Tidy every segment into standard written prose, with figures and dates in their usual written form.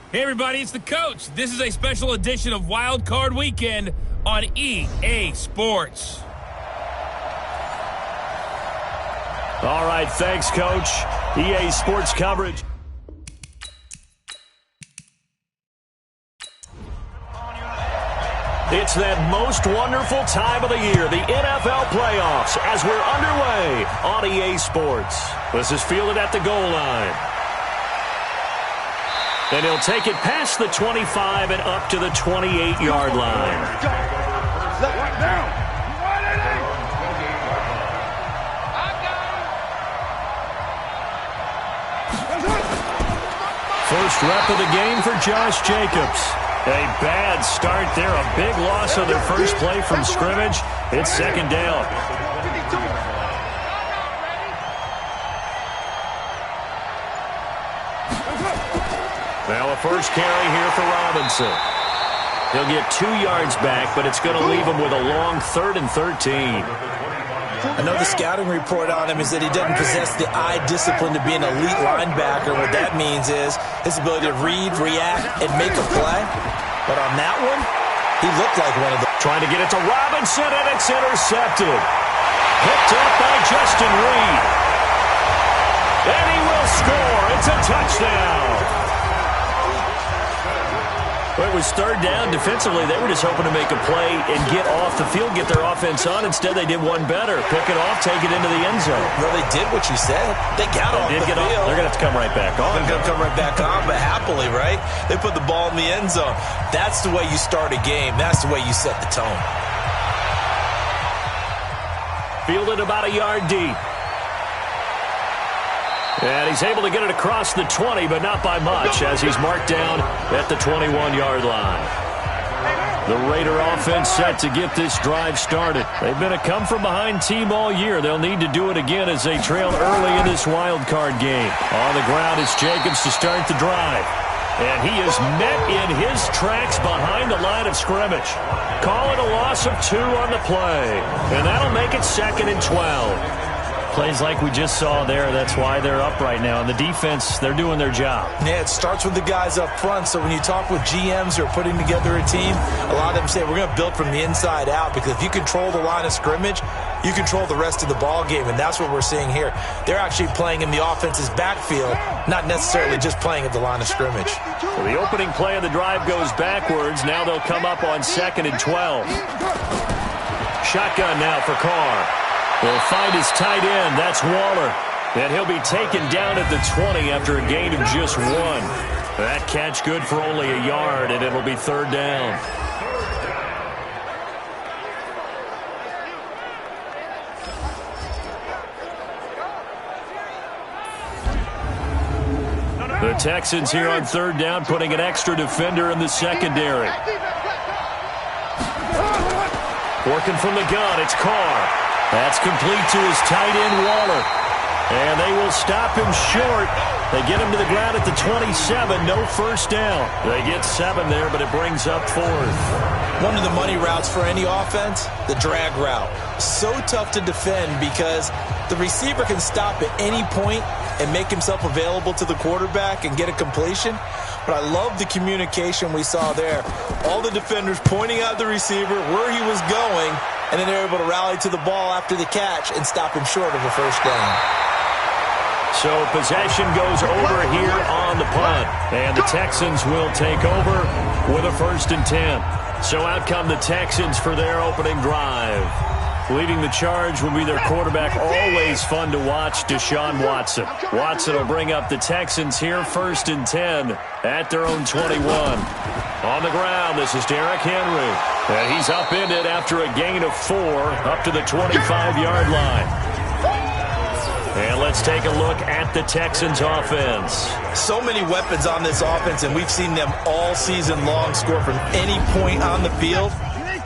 Hey everybody, it's the coach. This is a special edition of Wild Card Weekend on EA Sports. All right, thanks, Coach. EA Sports coverage. It's that most wonderful time of the year, the NFL playoffs, as we're underway on EA Sports. This is fielded at the goal line. And he'll take it past the 25 and up to the 28-yard line. First rep of the game for Josh Jacobs. A bad start there, a big loss on their first play from scrimmage. It's second down. Now a first carry here for Robinson. He'll get 2 yards back, but it's going to leave him with a long 3rd and 13. I know the scouting report on him is that he doesn't possess the eye discipline to be an elite linebacker. What that means is his ability to read, react, and make a play. But on that one, he looked like one of the... Trying to get it to Robinson, and it's intercepted. Picked up by Justin Reed. And he will score. It's a touchdown. Well, it was third down. Defensively, they were just hoping to make a play and get off the field, get their offense on. Instead, they did one better. Pick it off, take it into the end zone. Well, they did what you said. They got off the field. They're going to have to come right back on. They're going to come right back on, but happily, right? They put the ball in the end zone. That's the way you start a game. That's the way you set the tone. Fielded about a yard deep. And he's able to get it across the 20, but not by much, as he's marked down at the 21-yard line. The Raider offense set to get this drive started. They've been a come-from-behind team all year. They'll need to do it again as they trail early in this wild card game. On the ground, it's Jacobs to start the drive. And he is met in his tracks behind the line of scrimmage. Call it a loss of 2 on the play. And that'll make it 2nd and 12. Plays like we just saw there, that's why they're up right now. And the defense, they're doing their job. Yeah, it starts with the guys up front. So when you talk with GMs who are putting together a team, a lot of them say, we're going to build from the inside out. Because if you control the line of scrimmage, you control the rest of the ball game. And that's what we're seeing here. They're actually playing in the offense's backfield, not necessarily just playing at the line of scrimmage. Well, the opening play of the drive goes backwards. Now they'll come up on 2nd and 12. Shotgun now for Carr. Will find his tight end. That's Waller. And he'll be taken down at the 20 after a gain of just 1. That catch good for only a yard, and it'll be 3rd down. The Texans here on 3rd down, putting an extra defender in the secondary. Working from the gun, it's Carr. That's complete to his tight end, Waller. And they will stop him short. They get him to the ground at the 27. No first down. They get 7 there, but it brings up 4th. One of the money routes for any offense, the drag route. So tough to defend because the receiver can stop at any point and make himself available to the quarterback and get a completion. But I love the communication we saw there. All the defenders pointing out the receiver, where he was going, and then they're able to rally to the ball after the catch and stop him short of a first down. So possession goes over here on the punt. And the Texans will take over with a 1st and 10. So out come the Texans for their opening drive. Leading the charge will be their quarterback, always fun to watch, Deshaun Watson. Watson will bring up the Texans here, 1st and 10 at their own 21. On the ground, this is Derrick Henry. And he's upended after a gain of 4 up to the 25-yard line. And let's take a look at the Texans offense. So many weapons on this offense, and we've seen them all season long score from any point on the field.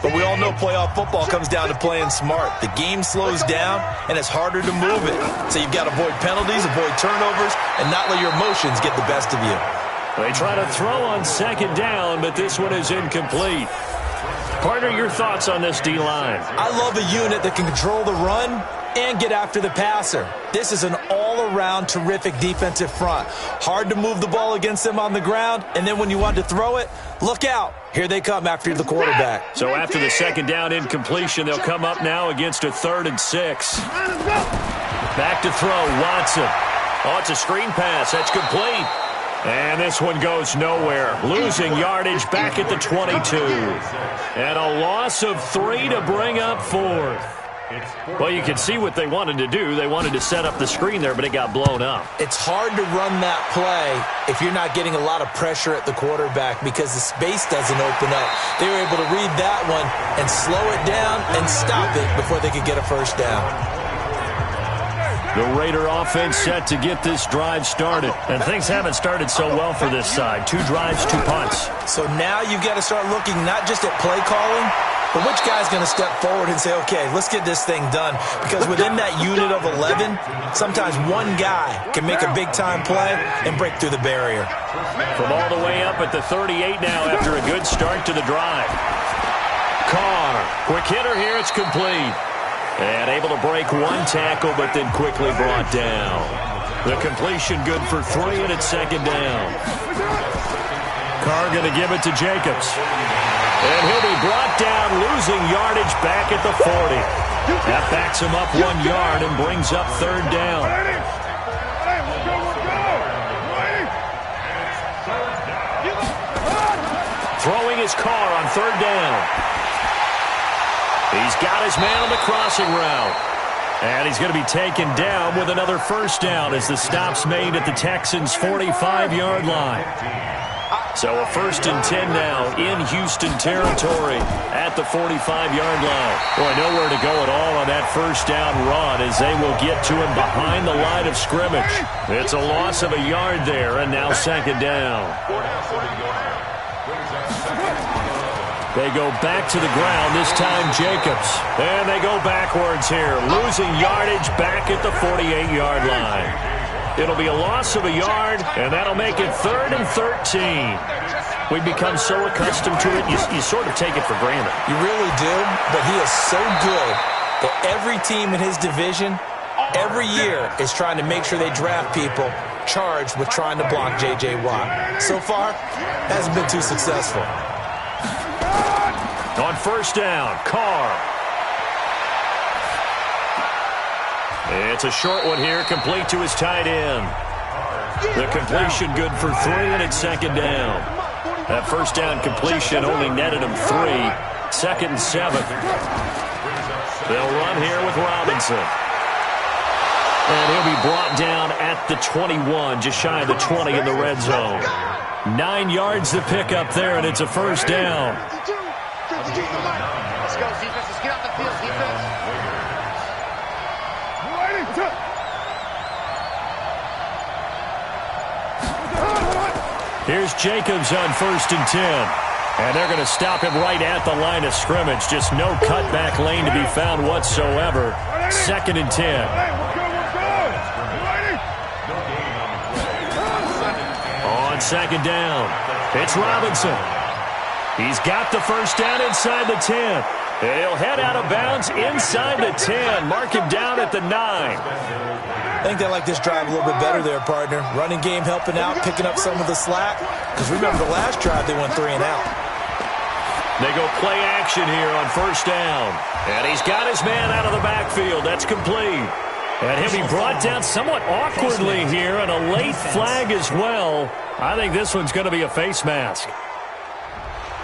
But we all know playoff football comes down to playing smart. The game slows down, and it's harder to move it. So you've got to avoid penalties, avoid turnovers, and not let your emotions get the best of you. They try to throw on 2nd down, but this one is incomplete. Partner, your thoughts on this D-line? I love a unit that can control the run and get after the passer. This is an all-around terrific defensive front. Hard to move the ball against them on the ground, and then when you want to throw it, look out. Here they come after the quarterback. So after the second down incompletion, they'll come up now against a 3rd and 6. Back to throw, Watson. Oh, it's a screen pass. That's complete. And this one goes nowhere. Losing yardage back at the 22. And a loss of 3 to bring up 4th. Well, you can see what they wanted to do. They wanted to set up the screen there, but it got blown up. It's hard to run that play if you're not getting a lot of pressure at the quarterback because the space doesn't open up. They were able to read that one and slow it down and stop it before they could get a first down. The Raider offense set to get this drive started. And things haven't started so well for this side. 2 drives, 2 punts. So now you've got to start looking not just at play calling, but which guy's going to step forward and say, okay, let's get this thing done. Because within that unit of 11, sometimes one guy can make a big-time play and break through the barrier. From all the way up at the 38 now after a good start to the drive. Carr, quick hitter here, it's complete. And able to break 1 tackle, but then quickly brought down. The completion good for 3, and it's 2nd down. Carr going to give it to Jacobs. And he'll be brought down, losing yardage back at the 40. That backs him up 1 yard and brings up 3rd down. Throwing his Carr on 3rd down. He's got his man on the crossing route. And he's going to be taken down with another first down as the stop's made at the Texans' 45-yard line. So a 1st and 10 now in Houston territory at the 45-yard line. Boy, nowhere to go at all on that first down run as they will get to him behind the line of scrimmage. It's a loss of a yard there, and now 2nd down. They go back to the ground, this time Jacobs. And they go backwards here, losing yardage back at the 48-yard line. It'll be a loss of a yard, and that'll make it 3rd and 13. We've become so accustomed to it, you sort of take it for granted. You really do, but he is so good that every team in his division, every year, is trying to make sure they draft people charged with trying to block J.J. Watt. So far, hasn't been too successful. On 1st down, Carr. It's a short one here, complete to his tight end. The completion good for 3, and it's 2nd down. That first down completion only netted him 3. 2nd and 7. They'll run here with Robinson. And he'll be brought down at the 21, just shy of the 20 in the red zone. 9 yards to pick up there, and it's a first down. Let's go, defense. Let's get out the field, defense. Here's Jacobs on 1st and 10. And they're going to stop him right at the line of scrimmage. Just no cutback lane to be found whatsoever. 2nd and 10. On 2nd down, it's Robinson. He's got the first down inside the 10. And he'll head out of bounds inside the 10. Mark him down at the 9. I think they like this drive a little bit better there, partner. Running game helping out, picking up some of the slack. Because remember the last drive, they went 3 and out. They go play action here on 1st down. And he's got his man out of the backfield. That's complete. And he'll be brought down somewhat awkwardly here, and a late flag as well. I think this one's going to be a face mask.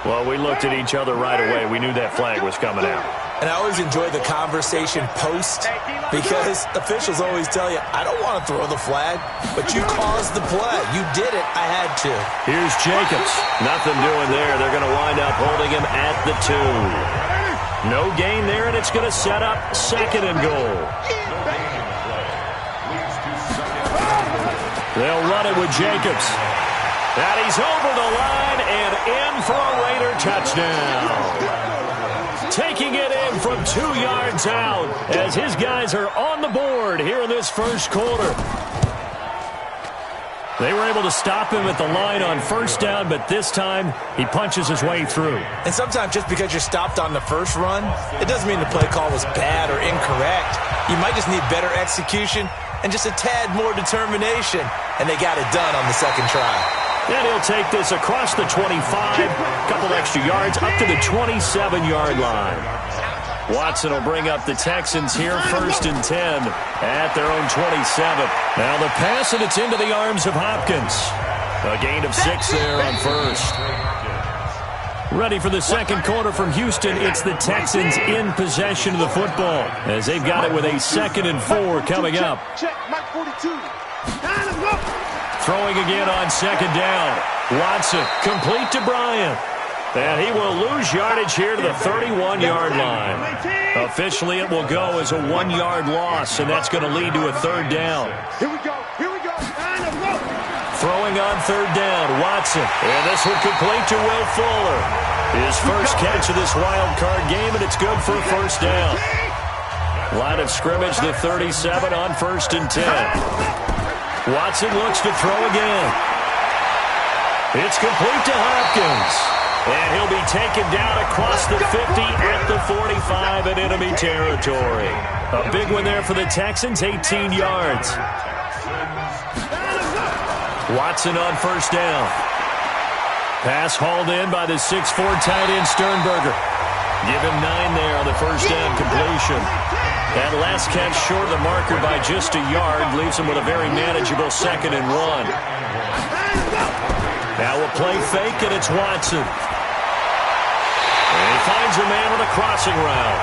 Well, we looked at each other right away. We knew that flag was coming out. And I always enjoy the conversation post because officials always tell you, I don't want to throw the flag, but you caused the play. You did it. I had to. Here's Jacobs. Nothing doing there. They're going to wind up holding him at the 2. No gain there, and it's going to set up 2nd and goal. They'll run it with Jacobs. And he's over the line and in for a Raider touchdown. Taking it in from 2 yards out as his guys are on the board here in this first quarter. They were able to stop him at the line on 1st down, but this time he punches his way through. And sometimes just because you're stopped on the first run, it doesn't mean the play call was bad or incorrect. You might just need better execution and just a tad more determination. And they got it done on the second try. And he'll take this across the 25, a couple extra yards, up to the 27-yard line. Watson will bring up the Texans here, 1st and 10 at their own 27. Now the pass, and it's into the arms of Hopkins. A gain of 6 there on first. Ready for the second quarter from Houston. It's the Texans in possession of the football as they've got it with a 2nd and 4 coming up. Throwing again on 2nd down. Watson complete to Bryant. And he will lose yardage here to the 31-yard line. Officially, it will go as a 1-yard loss, and that's going to lead to a 3rd down. Here we go. Throwing on 3rd down, Watson. And this one complete to Will Fuller. His first catch of this wild card game, and it's good for a 1st down. Line of scrimmage, the 37 on 1st and 10. Watson looks to throw again. It's complete to Hopkins. And he'll be taken down across the 50 at the 45 in enemy territory. A big one there for the Texans, 18 yards. Watson on 1st down. Pass hauled in by the 6'4" tight end Sternberger. Give him 9 there on the 1st down completion. That last catch short of the marker by just a yard leaves him with a very manageable 2nd and 1. Now a play fake, and it's Watson. And he finds a man on a crossing route.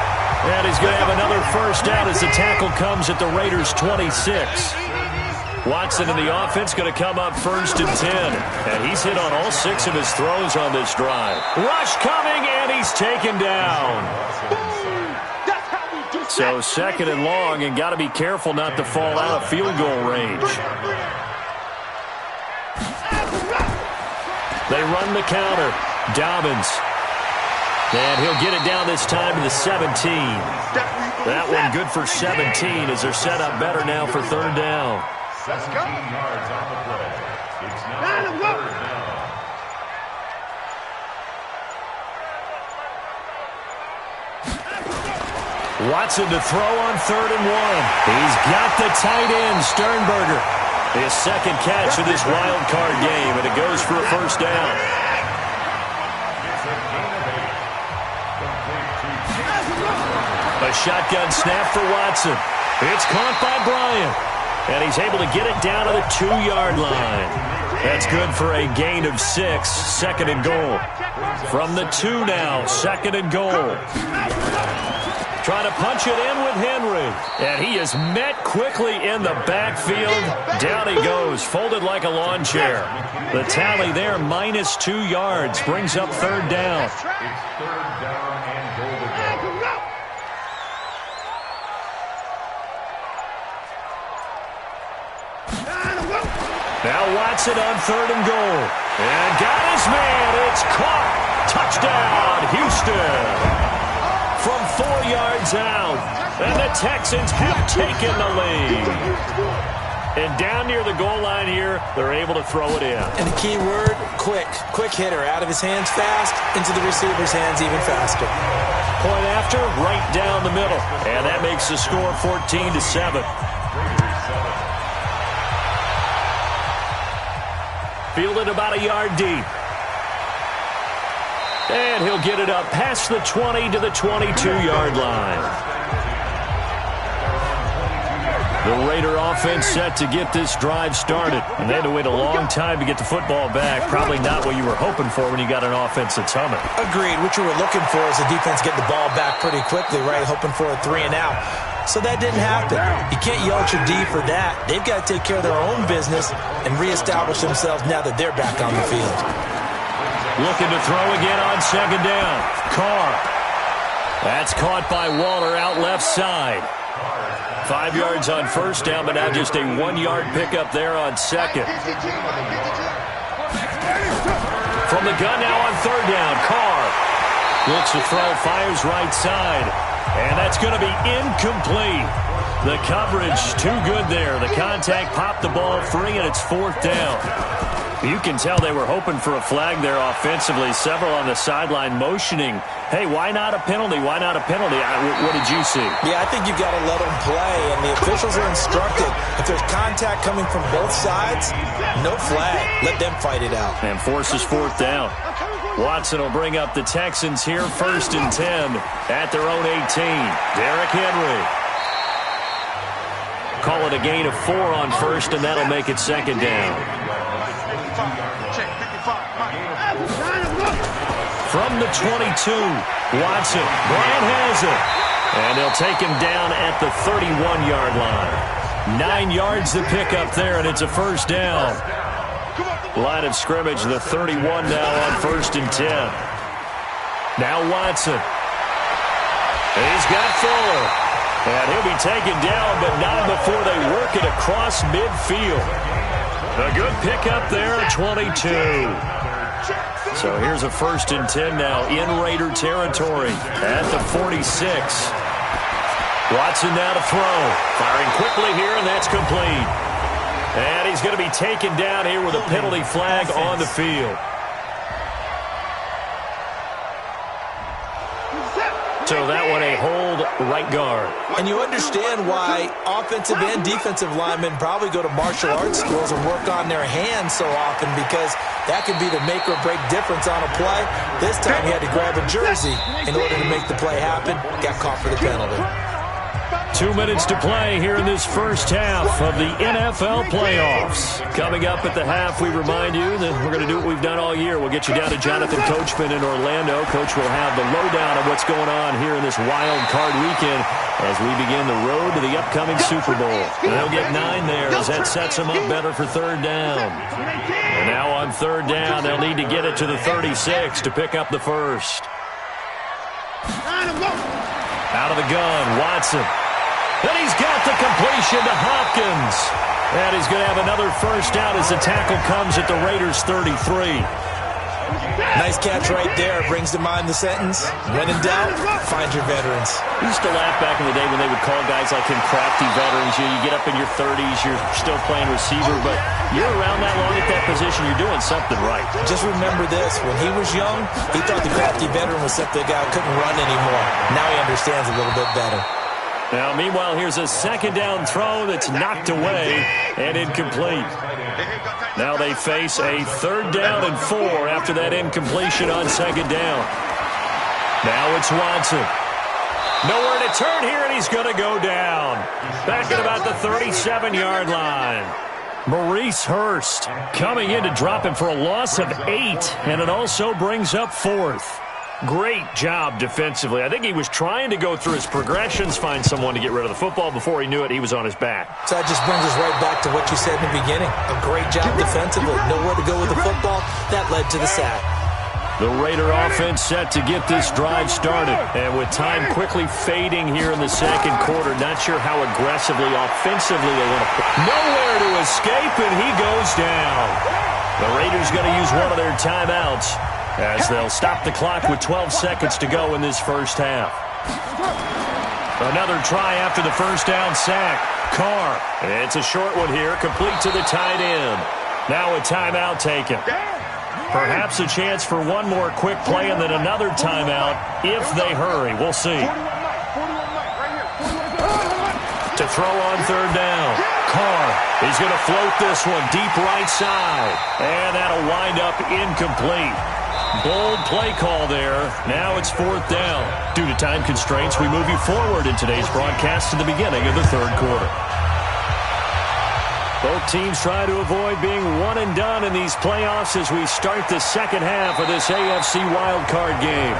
And he's going to have another 1st down as the tackle comes at the Raiders' 26. Watson in the offense going to come up 1st and 10. And he's hit on all 6 of his throws on this drive. Rush coming, and he's taken down. So 2nd and long, and got to be careful not to fall out of field goal range. They run the counter. Dobbins. And he'll get it down this time to the 17. That one good for 17 as they're set up better now for 3rd down. 17 yards on the play. It's now 3rd down. Watson to throw on 3rd and 1. He's got the tight end, Sternberger. His 2nd catch of this wild card game, and it goes for a 1st down. A shotgun snap for Watson. It's caught by Bryant. And he's able to get it down to the 2-yard line. That's good for a gain of 6. 2nd and goal. From the 2 now, 2nd and goal. Trying to punch it in with Henry. And he is met quickly in the backfield. Down he goes, folded like a lawn chair. The tally there, minus 2 yards, brings up 3rd down. It's 3rd down and goal to go. Now Watson on 3rd and goal. And got his man. It's caught. Touchdown, Houston. From 4 yards out. And the Texans have taken the lead. And down near the goal line here, they're able to throw it in. And the key word, quick. Quick hitter. Out of his hands fast, into the receiver's hands even faster. Point after, right down the middle. And that makes the score 14-7. Fielded about a yard deep. And he'll get it up past the 20 to the 22-yard line. The Raider offense set to get this drive started. And they had to wait a long time to get the football back. Probably not what you were hoping for when you got an offense that's humming. Agreed. What you were looking for is the defense getting the ball back pretty quickly, right? Hoping for a 3 and out. So that didn't happen. You can't yell at your D for that. They've got to take care of their own business and reestablish themselves now that they're back on the field. Looking to throw again on 2nd down. Carr. That's caught by Waller out left side. 5 yards on 1st down, but now just a 1-yard pickup there on 2nd. From the gun now on 3rd down. Carr looks to throw, fires right side. And that's going to be incomplete. The coverage too good there. The contact popped the ball free, and it's 4th down. You can tell they were hoping for a flag there offensively. Several on the sideline motioning, hey, why not a penalty? Why not a penalty? What did you see? Yeah, I think you've got to let them play, and the officials are instructed. If there's contact coming from both sides, no flag. Let them fight it out. And forces fourth down. Watson will bring up the Texans here, 1st and 10 at their own 18. Derrick Henry. Call it a gain of 4 on first, and that'll make it 2nd down. From the 22, Watson. Bryant has it. And they'll take him down at the 31-yard line. 9 yards to pick up there, and it's a 1st down. Line of scrimmage, the 31 now on 1st and 10. Now Watson. He's got Fuller. And he'll be taken down, but not before they work it across midfield. A good pickup there, 22. So here's a 1st and 10 now in Raider territory at the 46. Watson now to throw. Firing quickly here, and that's complete. And he's going to be taken down here with a penalty flag on the field. So that one a hold right guard. And you understand why offensive and defensive linemen probably go to martial arts schools and work on their hands so often, because that can be the make or break difference on a play. This time he had to grab a jersey in order to make the play happen. Got caught for the penalty. 2 minutes to play here in this first half of the NFL playoffs. Coming up at the half, we remind you that we're going to do what we've done all year. We'll get you down to Jonathan Coachman in Orlando. Coach will have the lowdown of what's going on here in this wild card weekend as we begin the road to the upcoming Super Bowl. They'll get 9 there as that sets them up better for 3rd down. And now on 3rd down, they'll need to get it to the 36 to pick up the first. Out of the gun, Watson. And he's got the completion to Hopkins. And he's going to have another 1st down as the tackle comes at the Raiders' 33. Nice catch right there. Brings to mind the sentence, when in doubt, find your veterans. We used to laugh back in the day when they would call guys like him crafty veterans. You get up in your 30s, you're still playing receiver, but you're around that long at that position, you're doing something right. Just remember this. When he was young, he thought the crafty veteran was something the guy who couldn't run anymore. Now he understands a little bit better. Now, meanwhile, here's a 2nd down throw that's knocked away and incomplete. Now they face a 3rd down and 4 after that incompletion on 2nd down. Now it's Watson. Nowhere to turn here, and he's going to go down. Back at about the 37-yard line. Maurice Hurst coming in to drop him for a loss of 8, and it also brings up 4th. Great job defensively. I think he was trying to go through his progressions, find someone to get rid of the football. Before he knew it, he was on his back. So that just brings us right back to what you said in the beginning. A great job defensively. Nowhere to go with the football. That led to the sack. The Raider offense set to get this drive started. And with time quickly fading here in the 2nd quarter, not sure how aggressively, offensively they want to play. Nowhere to escape, and he goes down. The Raiders going to use one of their timeouts as they'll stop the clock with 12 seconds to go in this first half. Another try after the 1st down sack. Carr. It's a short one here, complete to the tight end. Now a timeout taken. Perhaps a chance for one more quick play and then another timeout if they hurry. We'll see. To throw on 3rd down. Carr. He's going to float this one deep right side. And that'll wind up incomplete. Bold play call there. Now it's 4th down. Due to time constraints, we move you forward in today's broadcast to the beginning of the 3rd quarter. Both teams try to avoid being one and done in these playoffs as we start the 2nd half of this AFC wildcard game.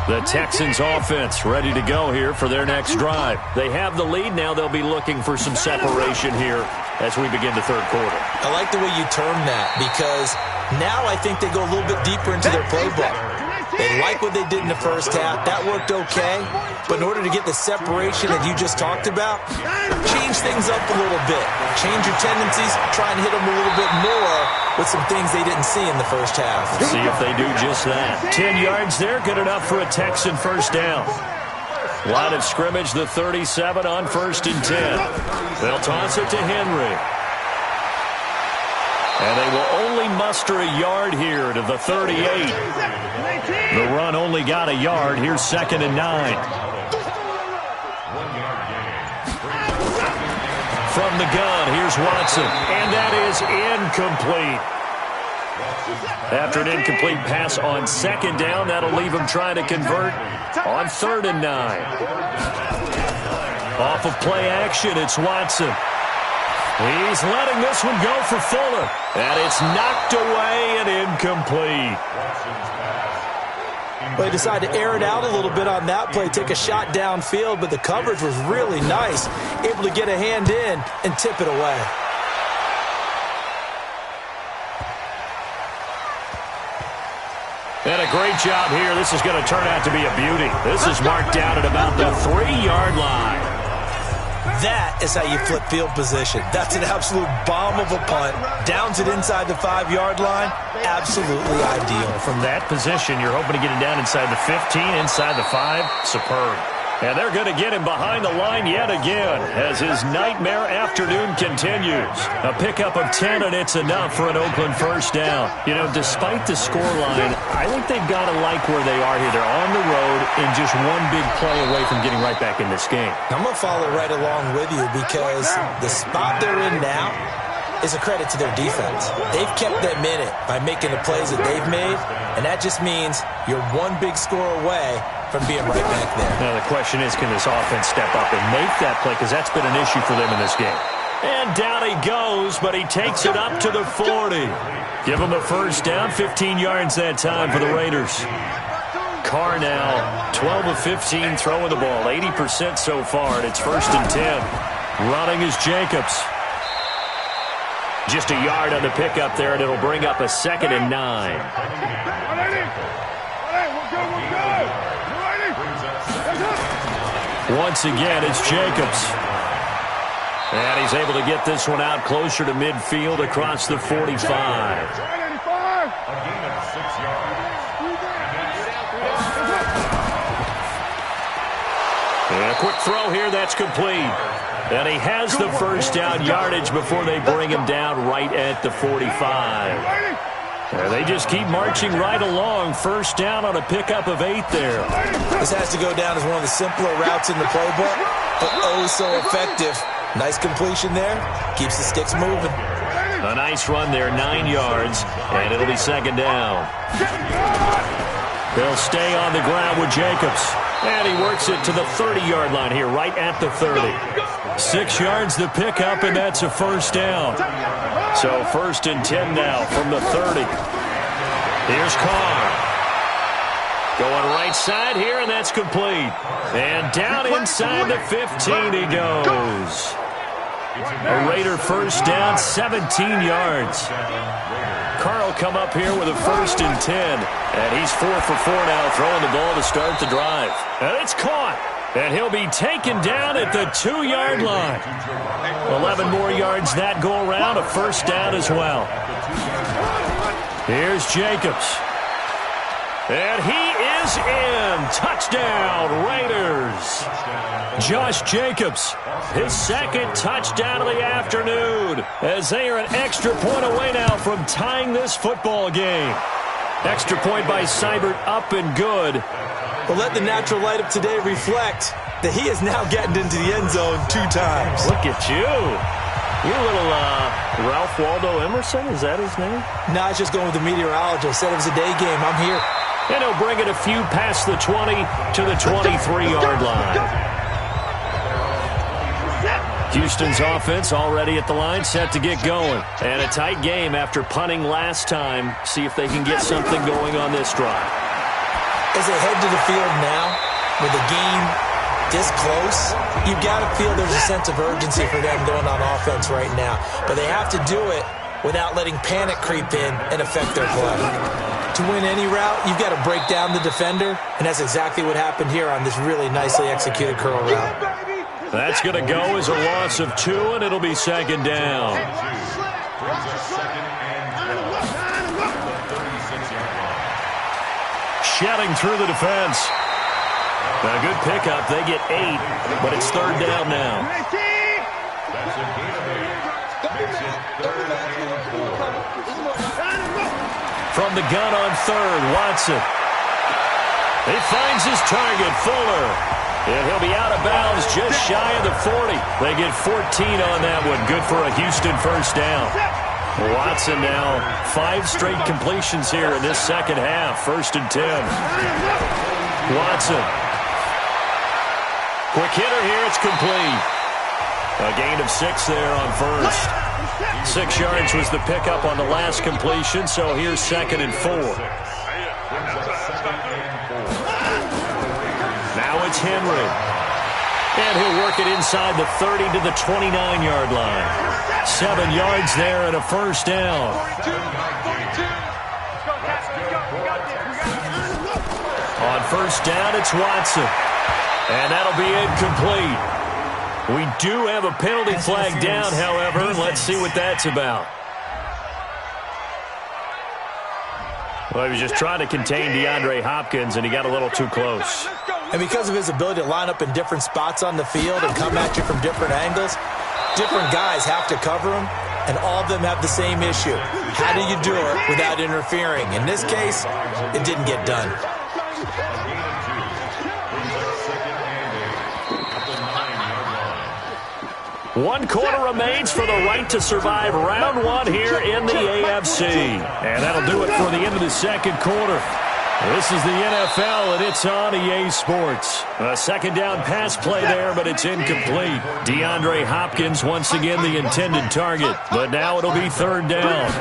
The Texans offense ready to go here for their next drive. They have the lead. Now they'll be looking for some separation here as we begin the 3rd quarter. I like the way you term that, because now I think they go a little bit deeper into their playbook. They like what they did in the 1st half. That worked okay. But in order to get the separation that you just talked about, change things up a little bit. Change your tendencies. Try and hit them a little bit more with some things they didn't see in the 1st half. See if they do just that. 10 yards there, good enough for a Texan 1st down. Line of scrimmage, the 37 on 1st and 10. They'll toss it to Henry. And they will only muster a yard here to the 38. The run only got a yard. Here's 2nd and 9. From the gun, here's Watson. And that is incomplete. After an incomplete pass on 2nd down, that'll leave him trying to convert on 3rd and 9. Off of play action, it's Watson. He's letting this one go for Fuller. And it's knocked away and incomplete. Well, he decided to air it out a little bit on that play, take a shot downfield, but the coverage was really nice. Able to get a hand in and tip it away. And a great job here. This is going to turn out to be a beauty. This is marked down at about the 3-yard line. That is how you flip field position. That's an absolute bomb of a punt. Downs it inside the 5-yard line. Absolutely ideal. From that position, you're hoping to get it down inside the 15, inside the 5. Superb. And they're going to get him behind the line yet again as his nightmare afternoon continues. A pickup of 10, and it's enough for an Oakland first down. You know, despite the scoreline, I think they've got to like where they are here. They're on the road and just one big play away from getting right back in this game. I'm going to follow right along with you because the spot they're in now is a credit to their defense. They've kept them in it by making the plays that they've made, and that just means you're one big score away from being right back there. Now the question is, can this offense step up and make that play? Because that's been an issue for them in this game. And down he goes, but he takes it up to the 40. Give him a first down, 15 yards that time for the Raiders. Carr now 12 of 15 throwing the ball, 80% so far, and it's 1st and 10. Running is Jacobs. Just a yard on the pickup there, and it'll bring up a 2nd and 9. Once again, it's Jacobs. And he's able to get this one out closer to midfield across the 45. And a quick throw here, that's complete. And he has the first down yardage before they bring him down right at the 45. And they just keep marching right along. First down on a pickup of 8 there. This has to go down as one of the simpler routes in the playbook, but oh so effective. Nice completion there. Keeps the sticks moving. A nice run there, 9 yards, and it'll be 2nd down. They'll stay on the ground with Jacobs. And he works it to the 30-yard line here, right at the 30. 6 yards the pickup, and that's a first down. So 1st and 10 now from the 30. Here's Carr. Going right side here, and that's complete. And down inside the 15 he goes. A Raider first down, 17 yards. Carr will come up here with a 1st and 10. And he's 4 for 4 now, throwing the ball to start the drive. And it's caught. And he'll be taken down at the 2-yard line. 11 more yards that go around, a first down as well. Here's Jacobs. And he is in. Touchdown, Raiders. Josh Jacobs, his 2nd touchdown of the afternoon, as they are an extra point away now from tying this football game. Extra point by Seibert, up and good. But let the natural light of today reflect that he is now getting into the end zone 2 times. Look at you. You're a little Ralph Waldo Emerson, is that his name? No, it's just going with the meteorologist. Said it was a day game. I'm here. And he'll bring it a few past the 20 to the 23-yard line. Houston's offense already at the line, set to get going. And a tight game after punting last time. See if they can get something going on this drive. As they head to the field now, with the game this close, you've got to feel there's a sense of urgency for them going on offense right now. But they have to do it without letting panic creep in and affect their play. To win any route, you've got to break down the defender, and that's exactly what happened here on this really nicely executed curl route. That's going to go as a loss of 2, and it'll be 2nd down. Shedding through the defense. A good pickup. They get 8, but it's third down now. That's a gain of 8. Makes it 3rd and 4. From the gun on third, Watson. He finds his target, Fuller. And he'll be out of bounds just shy of the 40. They get 14 on that one. Good for a Houston first down. Watson now 5 straight completions here in this second half. 1st and 10. Watson. Quick hitter here. It's complete. A gain of 6 there on first. 6 yards was the pickup on the last completion, so here's 2nd and 4. Now it's Henry. And he'll work it inside the 30 to the 29-yard line. 7 yards there and a first down. On first down, it's Watson. And that'll be incomplete. We do have a penalty flag down, however. Let's see what that's about. Well, he was just trying to contain DeAndre Hopkins, and he got a little too close. And because of his ability to line up in different spots on the field and come at you from different angles, different guys have to cover him, and all of them have the same issue. How do you do it without interfering? In this case, it didn't get done. One quarter remains for the right to survive round 1 here in the AFC. And that'll do it for the end of the second quarter. This is the NFL, and it's on EA Sports. A second down pass play there, but it's incomplete. DeAndre Hopkins once again the intended target, but now it'll be third down.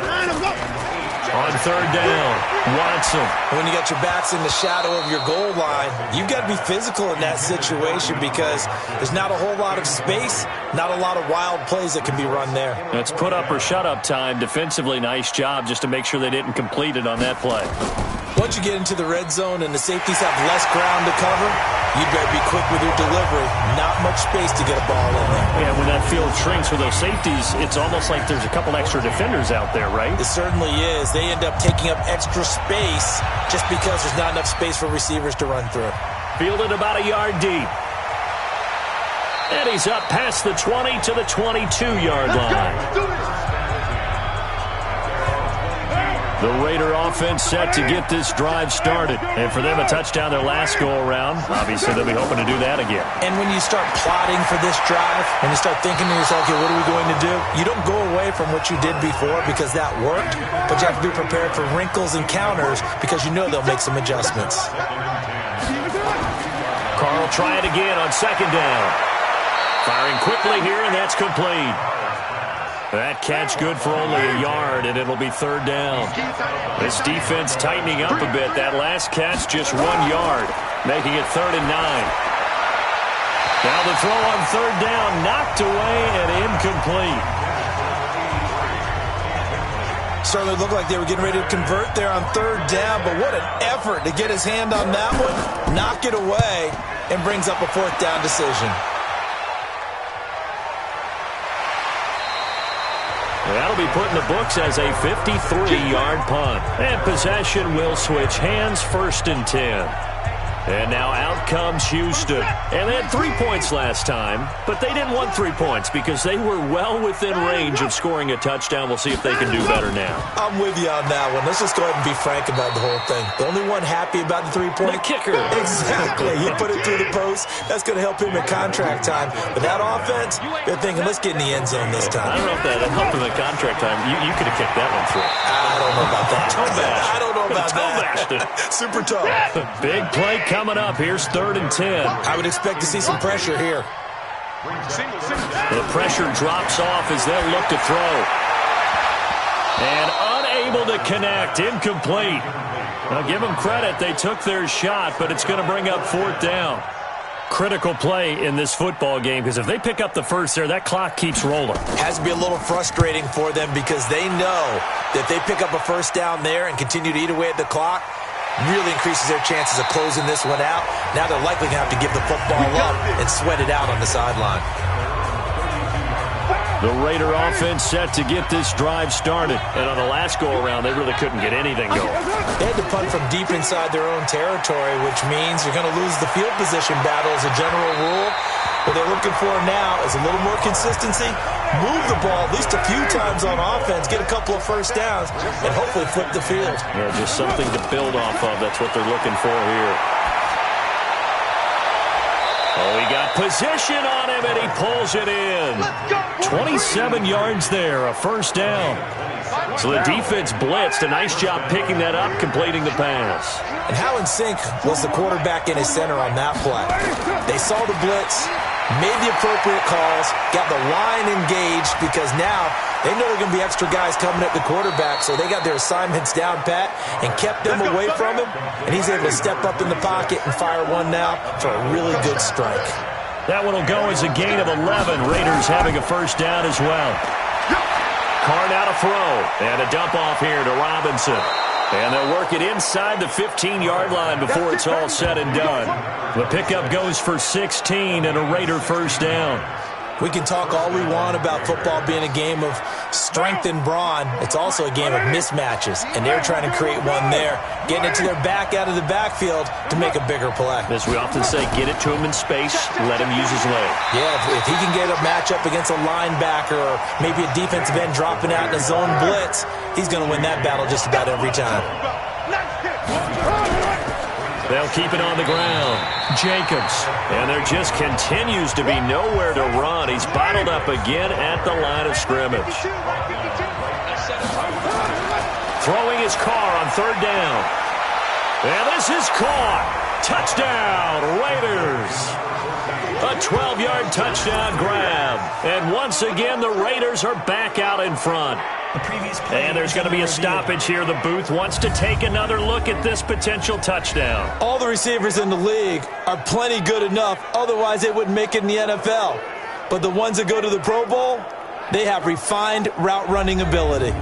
On third down, Watson. When you got your backs in the shadow of your goal line, you've got to be physical in that situation because there's not a whole lot of space, not a lot of wild plays that can be run there. It's put up or shut up time. Defensively, nice job just to make sure they didn't complete it on that play. Once you get into the red zone and the safeties have less ground to cover, you better be quick with your delivery. Not much space to get a ball in there. Yeah, when that field shrinks with those safeties, it's almost like there's a couple extra defenders out there, right? It certainly is. They end up taking up extra space just because there's not enough space for receivers to run through. Fielded about a yard deep. And he's up past the 20 to the 22-yard line. The Raider offense set to get this drive started. And for them, a touchdown their last go-around. Obviously, they'll be hoping to do that again. And when you start plotting for this drive, when you start thinking to yourself, okay, what are we going to do? You don't go away from what you did before because that worked, but you have to be prepared for wrinkles and counters because you know they'll make some adjustments. Carl try it again on second down. Firing quickly here, and that's complete. That catch good for only a yard, and it'll be third down. This defense tightening up a bit. That last catch just 1 yard, making it 3rd and 9. Now the throw on third down, knocked away and incomplete. Certainly looked like they were getting ready to convert there on third down, but what an effort to get his hand on that one, knock it away, and brings up a 4th down decision. That'll be put in the books as a 53-yard punt. And possession will switch hands, 1st and 10. And now out comes Houston. And they had 3 points last time, but they didn't want 3 points because they were well within range of scoring a touchdown. We'll see if they can do better now. I'm with you on that one. Let's just go ahead and be frank about the whole thing. The only one happy about the 3-point? The kicker. Exactly. He put it through the post. That's going to help him in contract time. But that offense, they're thinking, let's get in the end zone this time. I don't know if that helped him in contract time. You could have kicked that one through. I don't know about that. I don't know about that. Super tough. Big play coming up. Here's 3rd and 10. I would expect to see some pressure here. The pressure drops off as they'll look to throw. And unable to connect. Incomplete. Now give them credit. They took their shot, but it's going to bring up 4th down. Critical play in this football game because if they pick up the first there, that clock keeps rolling. Has to be a little frustrating for them because they know that if they pick up a 1st down there and continue to eat away at the clock, really increases their chances of closing this one out. Now they're likely going to have to give the football up and sweat it out on the sideline. The Raider offense set to get this drive started. And on the last go-around, they really couldn't get anything going. They had to punt from deep inside their own territory, which means you're going to lose the field position battle as a general rule. What they're looking for now is a little more consistency, move the ball at least a few times on offense, get a couple of first downs, and hopefully flip the field. Yeah, just something to build off of. That's what they're looking for here. Oh, he got position on him, and he pulls it in. 27 yards there, a first down. So the defense blitzed. A nice job picking that up, completing the pass. And how in sync was the quarterback and his center on that play? They saw the blitz, made the appropriate calls, got the line engaged because now they know there are going to be extra guys coming at the quarterback, so they got their assignments down pat and kept them away from him, and he's able to step up in the pocket and fire one now for a really good strike. That one will go as a gain of 11. Raiders having a first down as well. Carr now to throw, and a dump off here to Robinson. And they'll work it inside the 15-yard line before it's all said and done. The pickup goes for 16 and a Raider first down. We can talk all we want about football being a game of strength and brawn. It's also a game of mismatches, and they're trying to create one there, getting it to their back out of the backfield to make a bigger play. As we often say, get it to him in space, let him use his leg. Yeah, if he can get a matchup against a linebacker or maybe a defensive end dropping out in a zone blitz, he's going to win that battle just about every time. They'll keep it on the ground. Jacobs. And there just continues to be nowhere to run. He's bottled up again at the line of scrimmage. Throwing his Carr on third down. And this is caught. Touchdown, Raiders. A 12-yard touchdown grab. And once again, the Raiders are back out in front. And there's going to be a stoppage here. The booth wants to take another look at this potential touchdown. All the receivers in the league are plenty good enough. Otherwise, they wouldn't make it in the NFL. But the ones that go to the Pro Bowl, they have refined route running ability.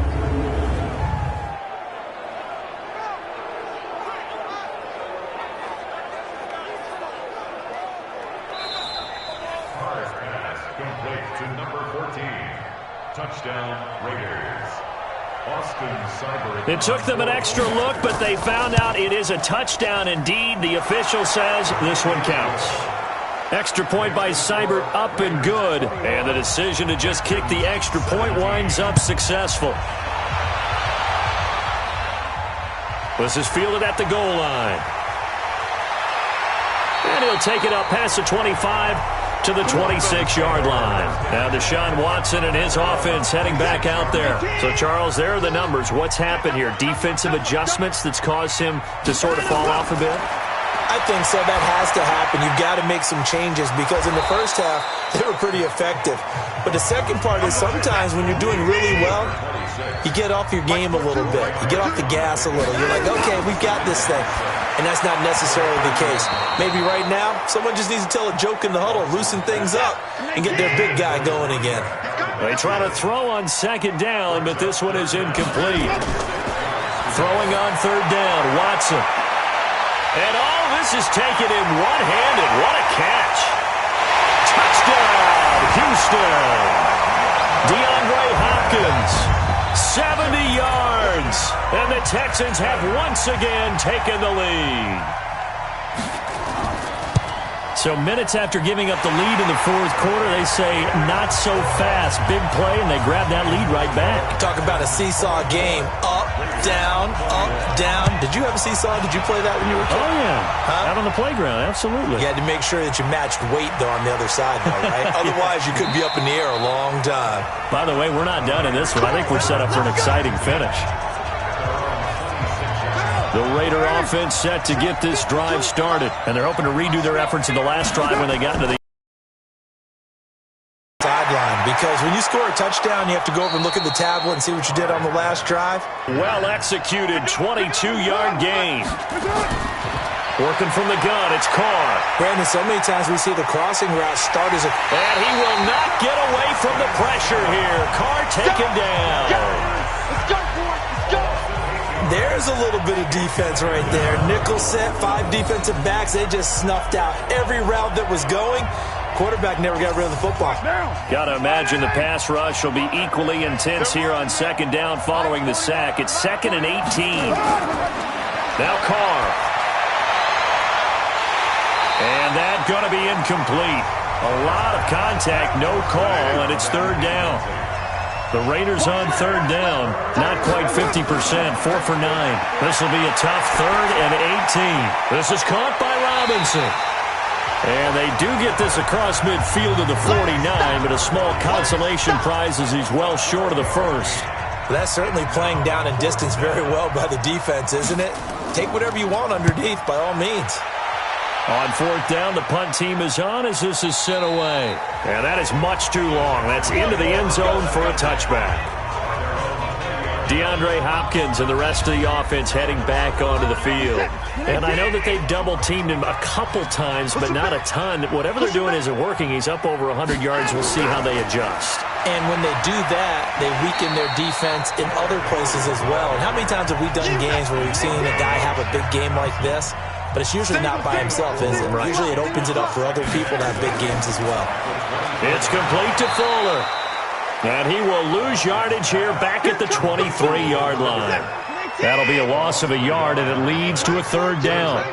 Complete to number 14. Touchdown, Raiders. Austin Seibert. It took them an extra look, but they found out it is a touchdown indeed. The official says this one counts. Extra point by Seibert, up and good. And the decision to just kick the extra point winds up successful. This is fielded at the goal line. And he'll take it up past the 25 to the 26-yard line. Now Deshaun Watson and his offense heading back out there. So, Charles, there are the numbers. What's happened here? Defensive adjustments that's caused him to sort of fall off a bit? I think so. That has to happen. You've got to make some changes because in the first half, they were pretty effective. But the second part is sometimes when you're doing really well, you get off your game a little bit. You get off the gas a little. You're like, okay, we've got this thing. And that's not necessarily the case. Maybe right now, someone just needs to tell a joke in the huddle, loosen things up, and get their big guy going again. They try to throw on second down, but this one is incomplete. Throwing on third down, Watson. And all this is taken in one-handed. What a catch. Touchdown, Houston. DeAndre Hopkins. 70 yards, and the Texans have once again taken the lead. So minutes after giving up the lead in the fourth quarter, they say not so fast. Big play, and they grab that lead right back. Talk about a seesaw game. Up, down, up, down. Did you have a seesaw? Did you play that when you were a kid? Oh, yeah. Out on the playground, absolutely. You had to make sure that you matched weight, though, on the other side, though, right? Otherwise, you could be up in the air a long time. By the way, we're not done in this one. I think we're set up for an exciting finish. The Raider offense set to get this drive started, and they're hoping to redo their efforts in the last drive when they got into the sideline, because when you score a touchdown, you have to go over and look at the tablet and see what you did on the last drive. Well-executed 22-yard gain. Working from the gun, it's Carr. Brandon, so many times we see the crossing route start as a... And he will not get away from the pressure here. Carr taken down. Let's go, boys. Let's go. There's a little bit of defense right there. Nickel set, 5 defensive backs. They just snuffed out every route that was going. quarterback never got rid of the football. Got to imagine the pass rush will be equally intense here on second down following the sack. It's 2nd and 18. Now Carr. And that's going to be incomplete. A lot of contact, no call, and it's 3rd down. The Raiders on 3rd down, not quite 50%, 4 for 9. This will be a tough 3rd and 18. This is caught by Robinson. And they do get this across midfield to the 49, but a small consolation prize as he's well short of the first. Well, that's certainly playing down in distance very well by the defense, isn't it? Take whatever you want underneath, by all means. On 4th down, the punt team is on as this is sent away. And that is much too long. That's into the end zone for a touchback. DeAndre Hopkins and the rest of the offense heading back onto the field. And I know that they've double-teamed him a couple times, but not a ton. Whatever they're doing isn't working. He's up over 100 yards. We'll see how they adjust. And when they do that, they weaken their defense in other places as well. And how many times have we done games where we've seen a guy have a big game like this? But it's usually not by himself, is it? Right. Usually it opens it up for other people to have big games as well. It's complete to Fuller. And he will lose yardage here back at the 23-yard line. That'll be a loss of a yard, and it leads to a 3rd down.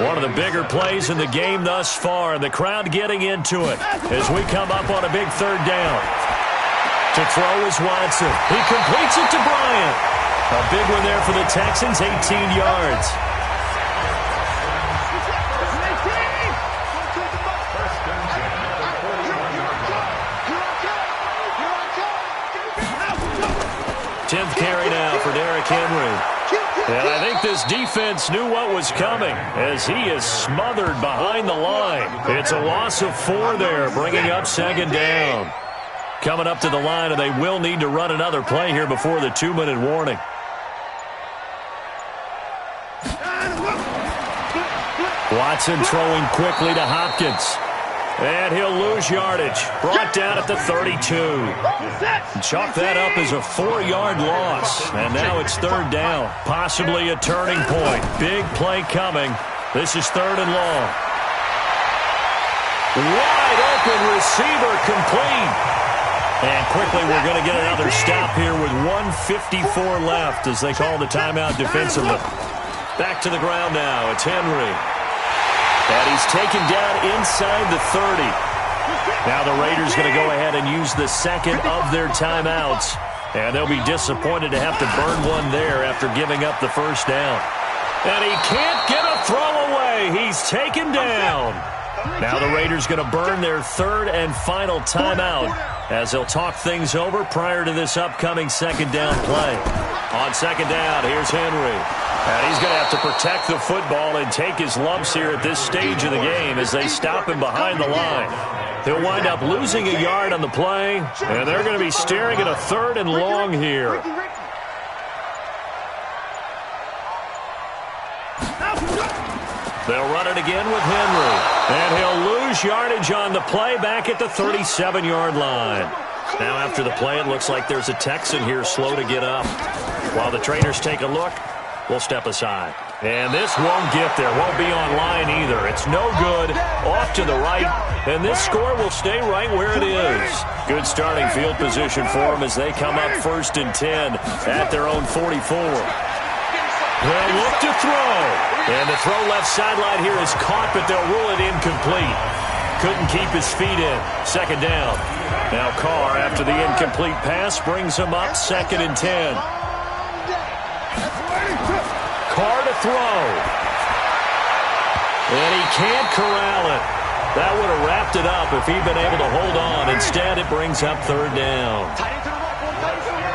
One of the bigger plays in the game thus far, and the crowd getting into it as we come up on a big 3rd down. To throw is Watson. He completes it to Bryant. A big one there for the Texans, 18 yards. Tenth carry now for Derrick Henry. And I think this defense knew what was coming as he is smothered behind the line. It's a loss of 4 there, bringing up 2nd down. Coming up to the line, and they will need to run another play here before the 2-minute warning. Watson throwing quickly to Hopkins. And he'll lose yardage. Brought down at the 32. Chalk that up as a 4-yard loss. And now it's 3rd down. Possibly a turning point. Big play coming. This is 3rd and long. Wide open receiver complete. And quickly we're going to get another stop here with 1:54 left as they call the timeout defensively. Back to the ground now. It's Henry. And he's taken down inside the 30. Now the Raiders going to go ahead and use the second of their timeouts. And they'll be disappointed to have to burn one there after giving up the first down. And he can't get a throw away. He's taken down. Now the Raiders going to burn their 3rd and final timeout as they'll talk things over prior to this upcoming 2nd down play. On 2nd down, here's Henry. And he's going to have to protect the football and take his lumps here at this stage of the game as they stop him behind the line. He'll wind up losing a yard on the play, and they're going to be staring at a 3rd and long here. They'll run it again with Henry. And he'll lose yardage on the play back at the 37-yard line. Now after the play, it looks like there's a Texan here slow to get up. While the trainers take a look, we'll step aside. And this won't get there. Won't be online either. It's no good. Off to the right. And this score will stay right where it is. Good starting field position for them as they come up 1st and 10 at their own 44. They'll look to throw. And the throw left sideline here is caught, but they'll rule it incomplete. Couldn't keep his feet in. 2nd down. Now Carr, after the incomplete pass, brings him up 2nd and 10. Carr to throw. And he can't corral it. That would have wrapped it up if he'd been able to hold on. Instead, it brings up 3rd down.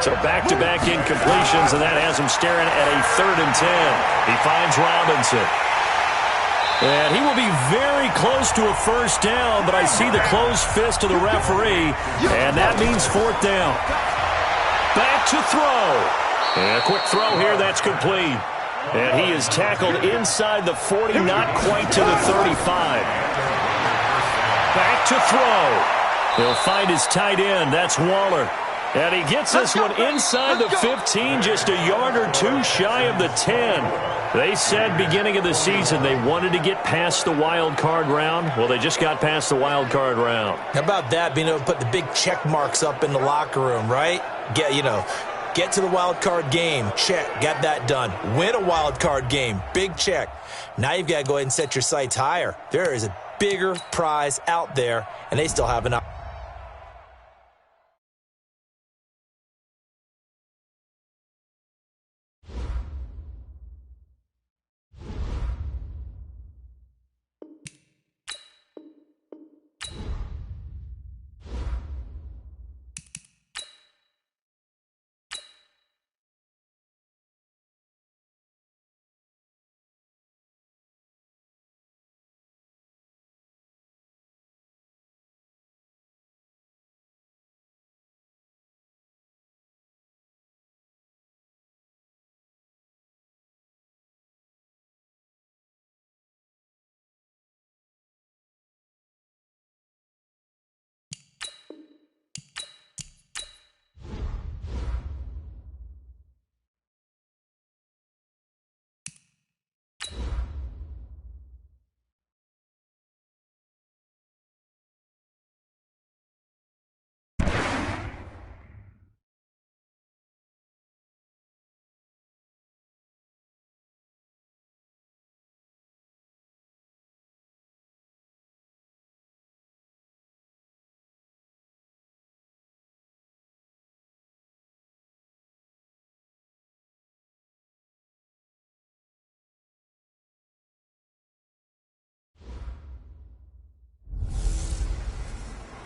So back-to-back incompletions, and that has him staring at a 3rd and 10. He finds Robinson. And he will be very close to a first down, but I see the closed fist of the referee, and that means 4th down. Back to throw. And a quick throw here, that's complete. And he is tackled inside the 40, not quite to the 35. Back to throw. He'll find his tight end, that's Waller. And he gets this one inside the 15, just a yard or two shy of the 10. They said beginning of the season they wanted to get past the wild card round. Well, they just got past the wild card round. How about that, being able to put the big check marks up in the locker room, right? Get to the wild card game. Check. Got that done. Win a wild card game. Big check. Now you've got to go ahead and set your sights higher. There is a bigger prize out there, and they still have an opportunity.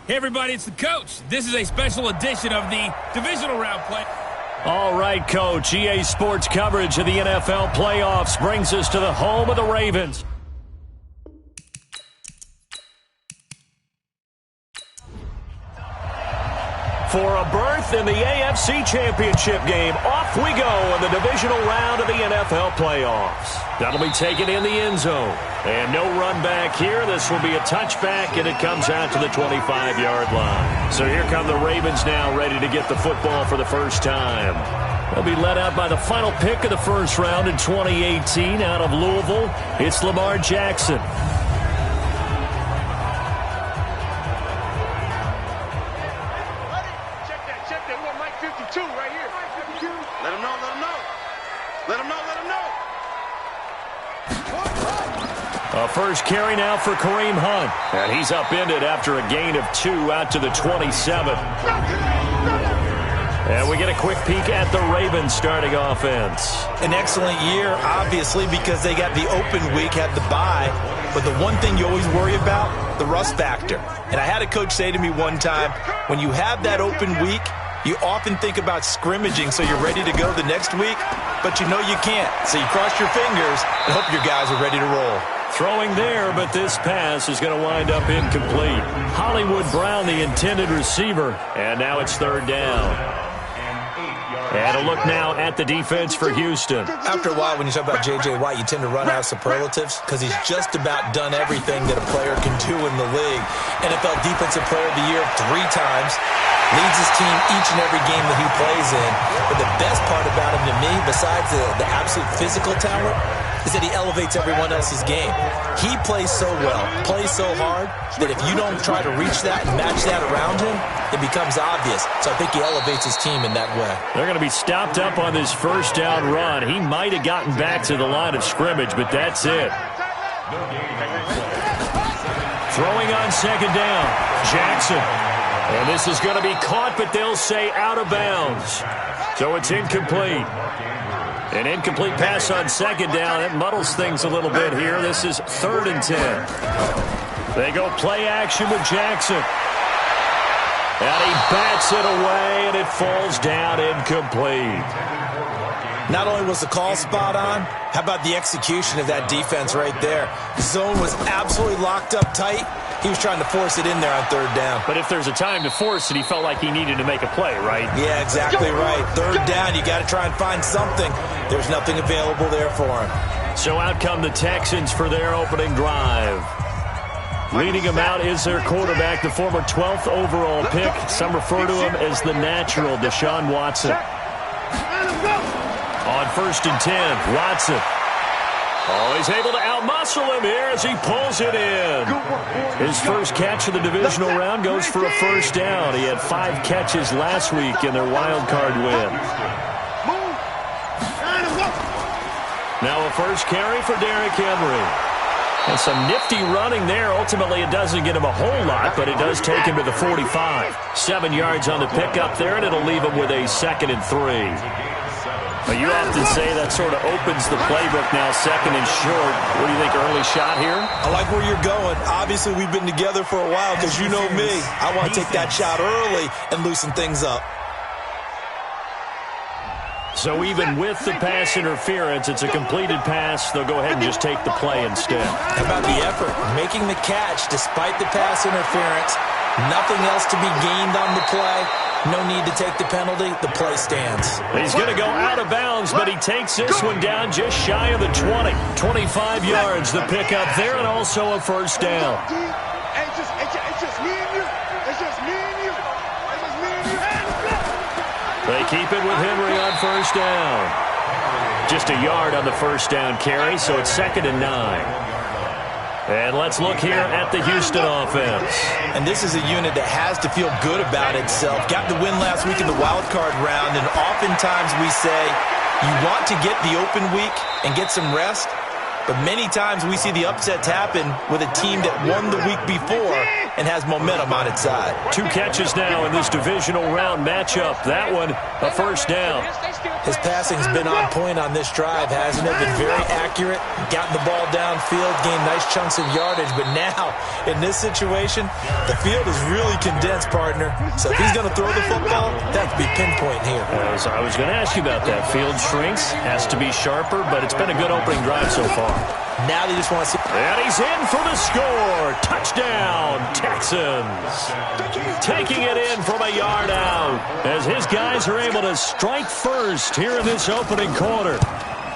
Hey, everybody, it's the coach. This is a special edition of the divisional round play. All right, Coach. EA Sports coverage of the NFL playoffs brings us to the home of the Ravens. For a berth in the AFC Championship game, off we go in the divisional round of the NFL playoffs. That'll be taken in the end zone. And no run back here. This will be a touchback, and it comes out to the 25-yard line. So here come the Ravens now, ready to get the football for the first time. They'll be led out by the final pick of the first round in 2018 out of Louisville. It's Lamar Jackson. First carry now for Kareem Hunt. And he's upended after a gain of 2 out to the 27. And we get a quick peek at the Ravens starting offense. An excellent year, obviously, because they got the open week, had the bye. But the one thing you always worry about, the rust factor. And I had a coach say to me one time, when you have that open week, you often think about scrimmaging so you're ready to go the next week, but you know you can't. So you cross your fingers and hope your guys are ready to roll. Throwing there, but this pass is going to wind up incomplete. Hollywood Brown, the intended receiver, and now it's third down. And a look now at the defense for Houston. After a while, when you talk about J.J. Watt, you tend to run out of superlatives because he's just about done everything that a player can do in the league. NFL Defensive Player of the Year 3 times. Leads his team each and every game that he plays in. But the best part about him to me, besides the absolute physical talent, is that he elevates everyone else's game. He plays so well, plays so hard, that if you don't try to reach that and match that around him, it becomes obvious. So I think he elevates his team in that way. They're going to be stopped up on this first down run. He might have gotten back to the line of scrimmage, but that's it. Throwing on second down, Jackson. And this is going to be caught, but they'll say out of bounds. So it's incomplete. An incomplete pass on second down. It muddles things a little bit here. This is 3rd and 10. They go play action with Jackson. And he bats it away, and it falls down incomplete. Not only was the call spot on, how about the execution of that defense right there? The zone was absolutely locked up tight. He was trying to force it in there on 3rd down. But if there's a time to force it, he felt like he needed to make a play, right? Yeah, exactly right. 3rd down, you got to try and find something. There's nothing available there for him. So out come the Texans for their opening drive. Leading him out is their quarterback, the former 12th overall pick. Some refer to him as the natural, Deshaun Watson. On 1st and 10, Watson. Oh, he's able to outmuscle him here as he pulls it in. His first catch of the divisional round goes for a first down. He had 5 catches last week in their wild card win. Now a first carry for Derrick Henry. And some nifty running there. Ultimately, it doesn't get him a whole lot, but it does take him to the 45. 7 yards on the pickup there, and it'll leave him with a 2nd and 3. But you often say that sort of opens the playbook now, 2nd and short. What do you think, early shot here? I like where you're going. Obviously, we've been together for a while because you know me. I want to take that shot early and loosen things up. So even with the pass interference, it's a completed pass. They'll go ahead and just take the play instead. How about the effort? Making the catch despite the pass interference. Nothing else to be gained on the play. No need to take the penalty. The play stands. He's going to go out of bounds, but he takes this one down just shy of the 20. 25 yards, the pickup there, and also a first down. It's just me and you. It's just me and you. It's just me and you. They keep it with Henry on first down. Just a yard on the first down carry, so it's 2nd and 9. And let's look here at the Houston offense. And this is a unit that has to feel good about itself. Got the win last week in the wild card round, and oftentimes we say you want to get the open week and get some rest, but many times we see the upsets happen with a team that won the week before and has momentum on its side. 2 catches now in this divisional round matchup. That one, a first down. His passing's been on point on this drive, hasn't it? Been very accurate, gotten the ball downfield, gained nice chunks of yardage, but now, in this situation, the field is really condensed, partner. So if he's going to throw the football, that would be pinpoint here. I was going to ask you about that. Field shrinks, has to be sharper, but it's been a good opening drive so far. Now they just want to see. And he's in for the score. Touchdown, Texans. Taking it in from a yard out as his guys are able to strike first here in this opening quarter.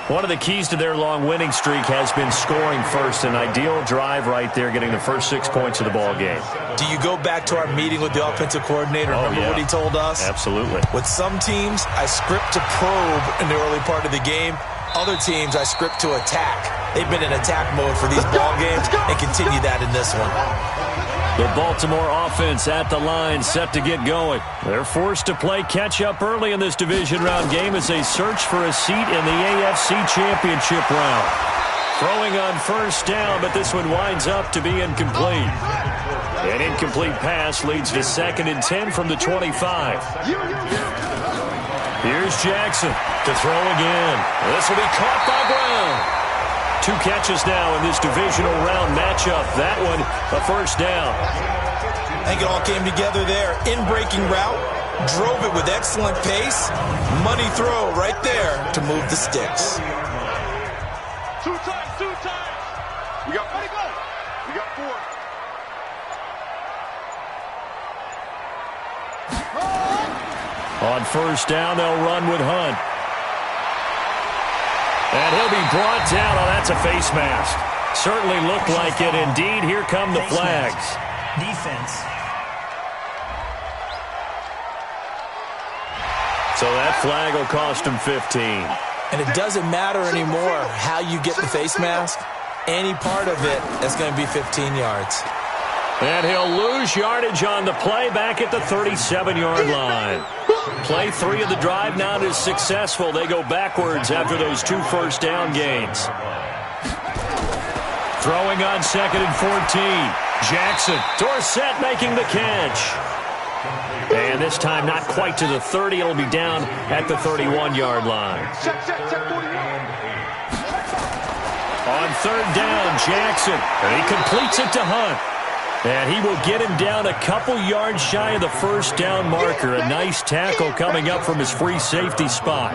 One of the keys to their long winning streak has been scoring first. An ideal drive right there, getting the first 6 points of the ball game. Do you go back to our meeting with the offensive coordinator? Remember what he told us? Absolutely. With some teams, I script to probe in the early part of the game. Other teams, I script to attack. They've been in attack mode for these ball games and continue that in this one. The Baltimore offense at the line, set to get going. They're forced to play catch-up early in this division round game as they search for a seat in the AFC Championship round. Throwing on first down, but this one winds up to be incomplete. An incomplete pass leads to 2nd and 10 from the 25. Here's Jackson to throw again. This will be caught by Brown. 2 catches now in this divisional round matchup. That one, a first down. I think it all came together there. In-breaking route, drove it with excellent pace. Money throw right there to move the sticks. 2 times. We got 4. On first down, they'll run with Hunt. And he'll be brought down. Oh, that's a face mask. Certainly looked like it. Indeed, here come the flags. Defense. So that flag will cost him 15. And it doesn't matter anymore how you get the face mask. Any part of it is going to be 15 yards. And he'll lose yardage on the play back at the 37-yard line. Play 3 of the drive not as successful. They go backwards after those 2 first down gains. Throwing on 2nd and 14. Jackson, Dorsett making the catch. And this time not quite to the 30. It'll be down at the 31-yard line. On 3rd down, Jackson. And he completes it to Hunt. And he will get him down a couple yards shy of the first down marker. A nice tackle coming up from his free safety spot.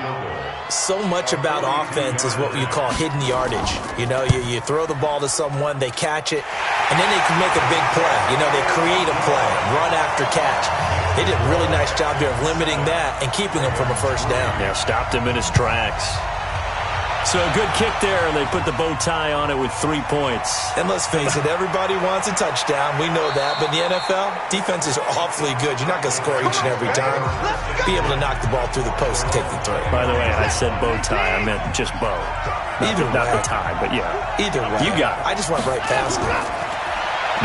So much about offense is what you call hidden yardage. You know, you throw the ball to someone, they catch it, and then they can make a big play. You know, they create a play, run after catch. They did a really nice job here of limiting that and keeping him from a first down. Yeah, stopped him in his tracks. So a good kick there, and they put the bow tie on it with 3 points. And let's face it, everybody wants a touchdown. We know that. But in the NFL, defenses are awfully good. You're not going to score each and every time. Be able to knock the ball through the post and take the throw. By the way, I said bow tie. I meant just bow. Not the tie, but yeah. Either way. You got it. I just went right past it.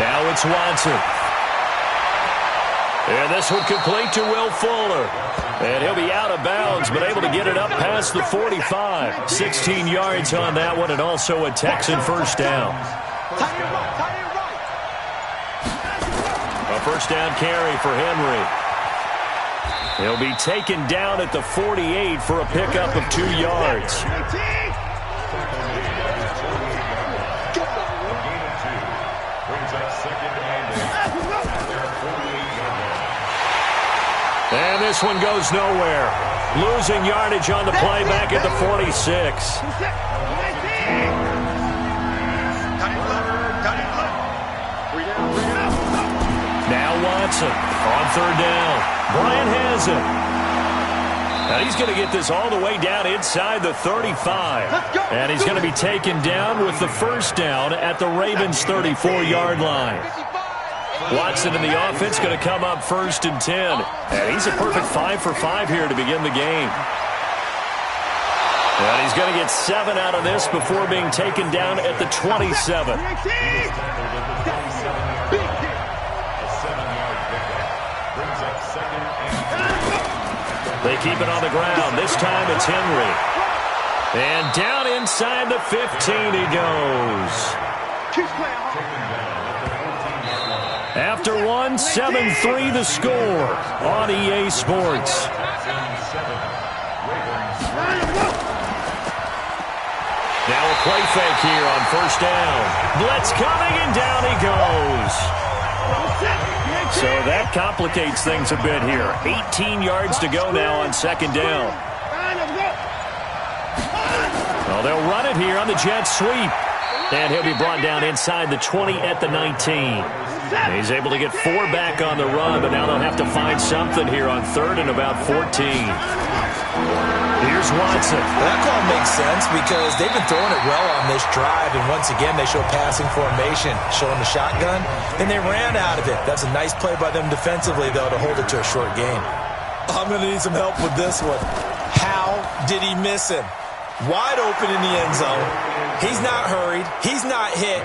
Now it's Watson. And this one complete to Will Fuller. And he'll be out of bounds, but able to get it up past the 45. 16 yards on that one, and also a Texan first down. A first down carry for Henry. He'll be taken down at the 48 for a pickup of 2 yards. And this one goes nowhere. Losing yardage on the play back at the 46. Now Watson on third down. Bryant has it. Now he's going to get this all the way down inside the 35. And he's going to be taken down with the first down at the Ravens' 34-yard line. Watson in the offense going to come up 1st and 10. And he's a perfect 5 for 5 here to begin the game. And he's going to get 7 out of this before being taken down at the 27. They keep it on the ground. This time it's Henry. And down inside the 15 he goes. After one, 7-3 the score on EA Sports. Now a play fake here on first down. Blitz coming, and down he goes. So that complicates things a bit here. 18 yards to go now on second down. Well, they'll run it here on the jet sweep. And he'll be brought down inside the 20 at the 19. He's able to get 4 back on the run, but now they'll have to find something here on third and about 14. Here's Watson. That call makes sense because they've been throwing it well on this drive, and once again they show passing formation, showing the shotgun, and they ran out of it. That's a nice play by them defensively, though, to hold it to a short game. I'm going to need some help with this one. How did he miss him? Wide open in the end zone. He's not hurried. He's not hit.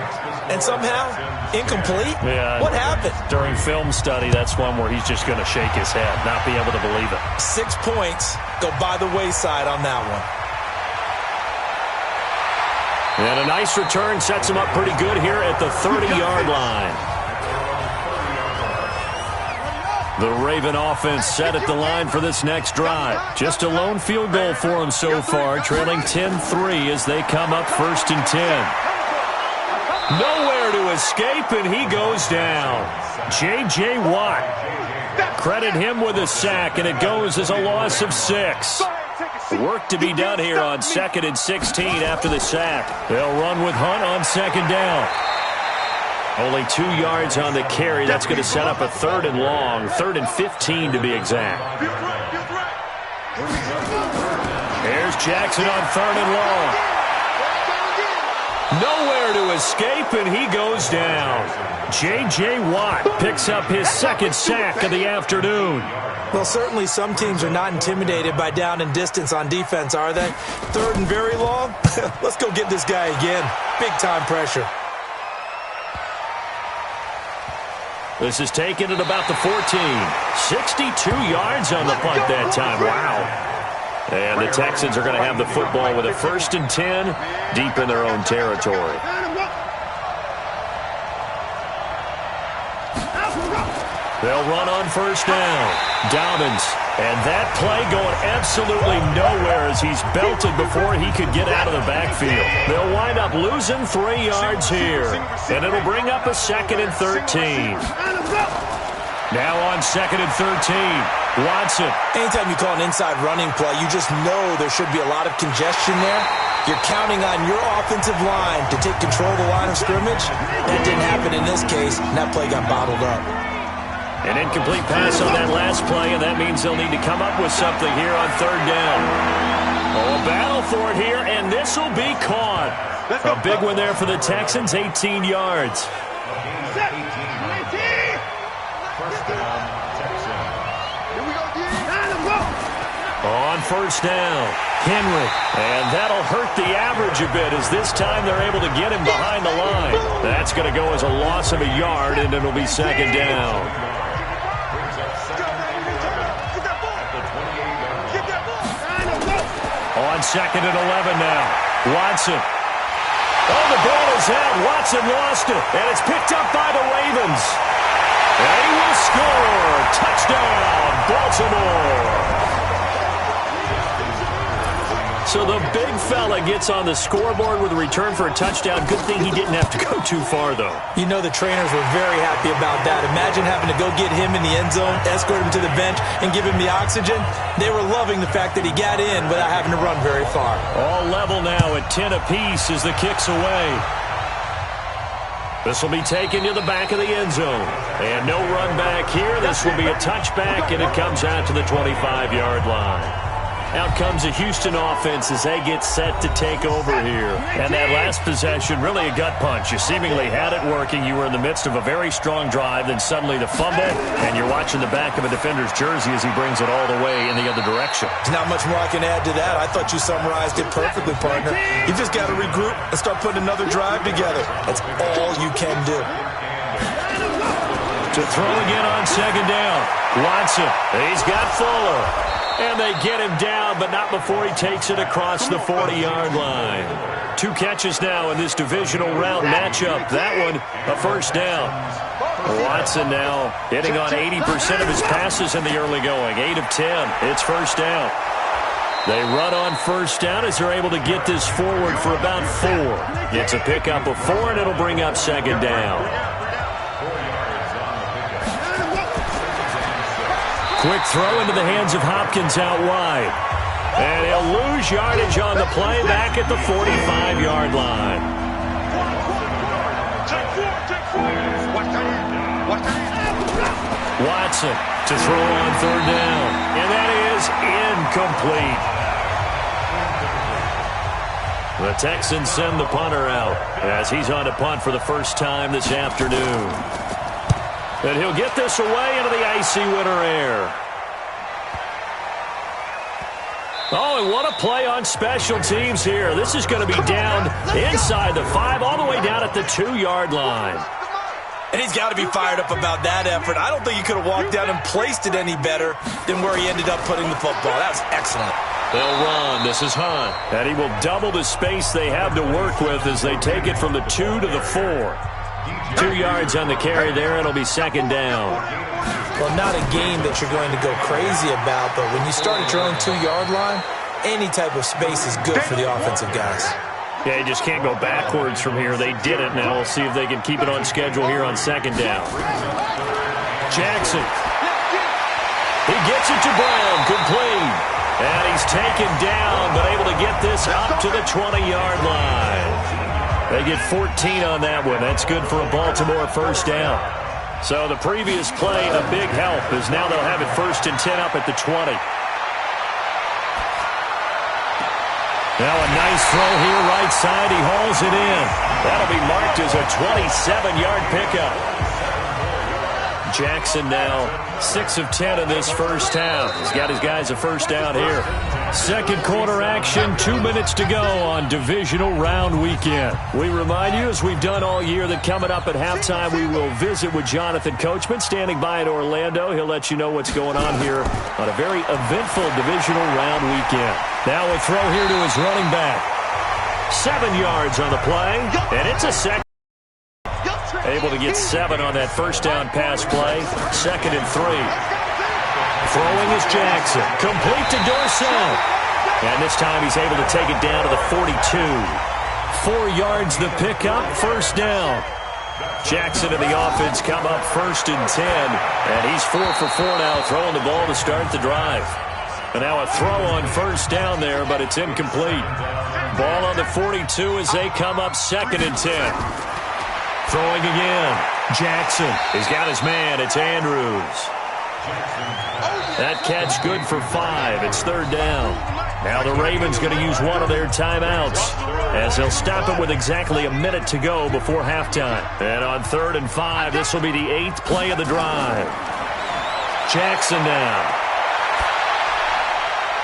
And somehow, incomplete? Yeah, what happened? During film study, that's one where he's just going to shake his head, not be able to believe it. 6 points go by the wayside on that one. And a nice return sets him up pretty good here at the 30-yard line. The Raven offense set at the line for this next drive. Just a lone field goal for them so far, trailing 10-3 as they come up 1st and 10. Nowhere to escape, and he goes down. J.J. Watt. Credit him with a sack, and it goes as a loss of 6. Work to be done here on 2nd and 16 after the sack. They'll run with Hunt on 2nd down. Only 2 yards on the carry. That's going to set up a 3rd and long. 3rd and 15 to be exact. Here's Jackson on 3rd and long. Nowhere to escape, and he goes down. J.J. Watt picks up his 2nd sack of the afternoon. Well, certainly some teams are not intimidated by down and distance on defense, are they? 3rd and very long? Let's go get this guy again. Big-time pressure. This is taken at about the 14. 62 yards on the punt that time. Wow. And the Texans are going to have the football with a 1st and 10 deep in their own territory. They'll run on 1st down. Dobbins. And that play going absolutely nowhere as he's belted before he could get out of the backfield. They'll wind up losing 3 yards here. And it'll bring up a 2nd and 13. Now on 2nd and 13. Watson. Anytime you call an inside running play, you just know there should be a lot of congestion there. You're counting on your offensive line to take control of the line of scrimmage. That didn't happen in this case, and that play got bottled up. An incomplete pass on that last play, and that means they'll need to come up with something here on third down. Oh, a battle for it here, and this will be caught. A big one there for the Texans, 18 yards. First down, Texans. Here we go, D. On first down, Henry. And that'll hurt the average a bit as this time they're able to get him behind the line. That's going to go as a loss of a yard, and it'll be second down. Brings up second and 11 at the 28-yard line. On second and 11 now, Watson. Oh, the ball is out. Watson lost it, and it's picked up by the Ravens. And he will score. Touchdown, Baltimore. So the big fella gets on the scoreboard with a return for a touchdown. Good thing he didn't have to go too far, though. You know the trainers were very happy about that. Imagine having to go get him in the end zone, escort him to the bench, and give him the oxygen. They were loving the fact that he got in without having to run very far. All level now at 10 apiece as the kick's away. This will be taken to the back of the end zone. And no run back here. This will be a touchback, and it comes out to the 25-yard line. Out comes the Houston offense as they get set to take over here. And that last possession, really a gut punch. You seemingly had it working. You were in the midst of a very strong drive, then suddenly the fumble, and you're watching the back of a defender's jersey as he brings it all the way in the other direction. There's not much more I can add to that. I thought you summarized it perfectly, partner. You just got to regroup and start putting another drive together. That's all you can do. To throw again on second down. Watson, he's got Fuller. And they get him down, but not before he takes it across the 40-yard line. 2 catches now in this divisional round matchup. That one, a first down. Watson now hitting on 80% of his passes in the early going. 8 of 10. It's first down. They run on first down as they're able to get this forward for about 4. It's a pickup of 4, and it'll bring up second down. Quick throw into the hands of Hopkins out wide. And he'll lose yardage on the play back at the 45-yard line. Watson to throw on third down. And that is incomplete. The Texans send the punter out as he's on to punt for the first time this afternoon. And he'll get this away into the icy winter air. Oh, and what a play on special teams here. This is going to be down inside the 5, all the way down at the 2-yard line. And he's got to be fired up about that effort. I don't think he could have walked down and placed it any better than where he ended up putting the football. That's excellent. They'll run. This is Hunt. And he will double the space they have to work with as they take it from the 2 to the 4. 2 yards on the carry there. It'll be second down. Well, not a game that you're going to go crazy about, but when you start at your own 2-yard line, any type of space is good for the offensive guys. Yeah, you just can't go backwards from here. They did it. Now we'll see if they can keep it on schedule here on second down. Jackson. He gets it to Brown. Complete. And he's taken down, but able to get this up to the 20-yard line. They get 14 on that one. That's good for a Baltimore first down. So the previous play, a big help, as now they'll have it first and 10 up at the 20. Now a nice throw here, right side. He hauls it in. That'll be marked as a 27-yard pickup. Jackson now 6 of 10 in this first half. He's got his guys a first down here. Second quarter action, 2 minutes to go on divisional round weekend. We remind you, as we've done all year, that coming up at halftime, we will visit with Jonathan Coachman, standing by in Orlando. He'll let you know what's going on here on a very eventful divisional round weekend. Now a throw here to his running back. 7 yards on the play, and it's a second. Able to get 7 on that first down pass play. Second and 3. Throwing is Jackson. Complete to Dorsett. And this time he's able to take it down to the 42. 4 yards the pickup. First down. Jackson and the offense come up first and 10. And he's 4 for 4 now, throwing the ball to start the drive. And now a throw on first down there, but it's incomplete. Ball on the 42 as they come up second and 10. Throwing again. Jackson has got his man. It's Andrews. That catch good for 5. It's 3rd down. Now the Ravens going to use one of their timeouts as they'll stop it with exactly a minute to go before halftime. And on 3rd and 5, this will be the 8th play of the drive. Jackson down.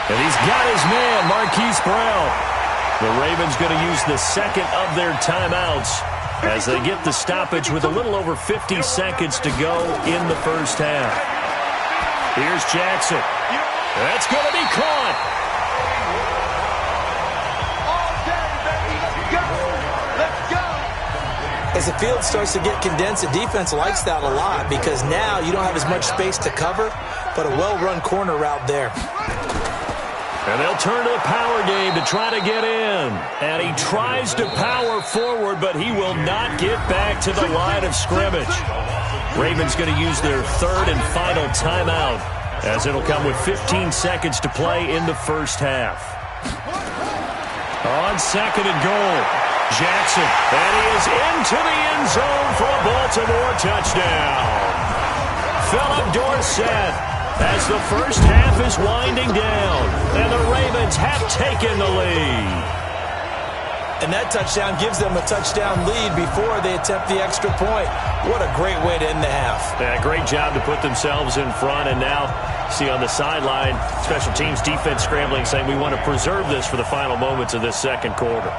And he's got his man, Marquise Brown. The Ravens going to use the second of their timeouts as they get the stoppage with a little over 50 seconds to go in the first half. Here's Jackson. That's going to be caught. As the field starts to get condensed, the defense likes that a lot because now you don't have as much space to cover, but a well-run corner route there. And they'll turn to the power game to try to get in. And he tries to power forward, but he will not get back to the line of scrimmage. Ravens going to use their 3rd and final timeout as it'll come with 15 seconds to play in the first half. On 2nd and goal, Jackson, and he is into the end zone for a Baltimore touchdown. Philip Dorsett as the first half is winding down, and the Ravens have taken the lead. And that touchdown gives them a touchdown lead before they attempt the extra point. What a great way to end the half. Yeah, great job to put themselves in front, and now see on the sideline, special teams defense scrambling, saying we want to preserve this for the final moments of this second quarter.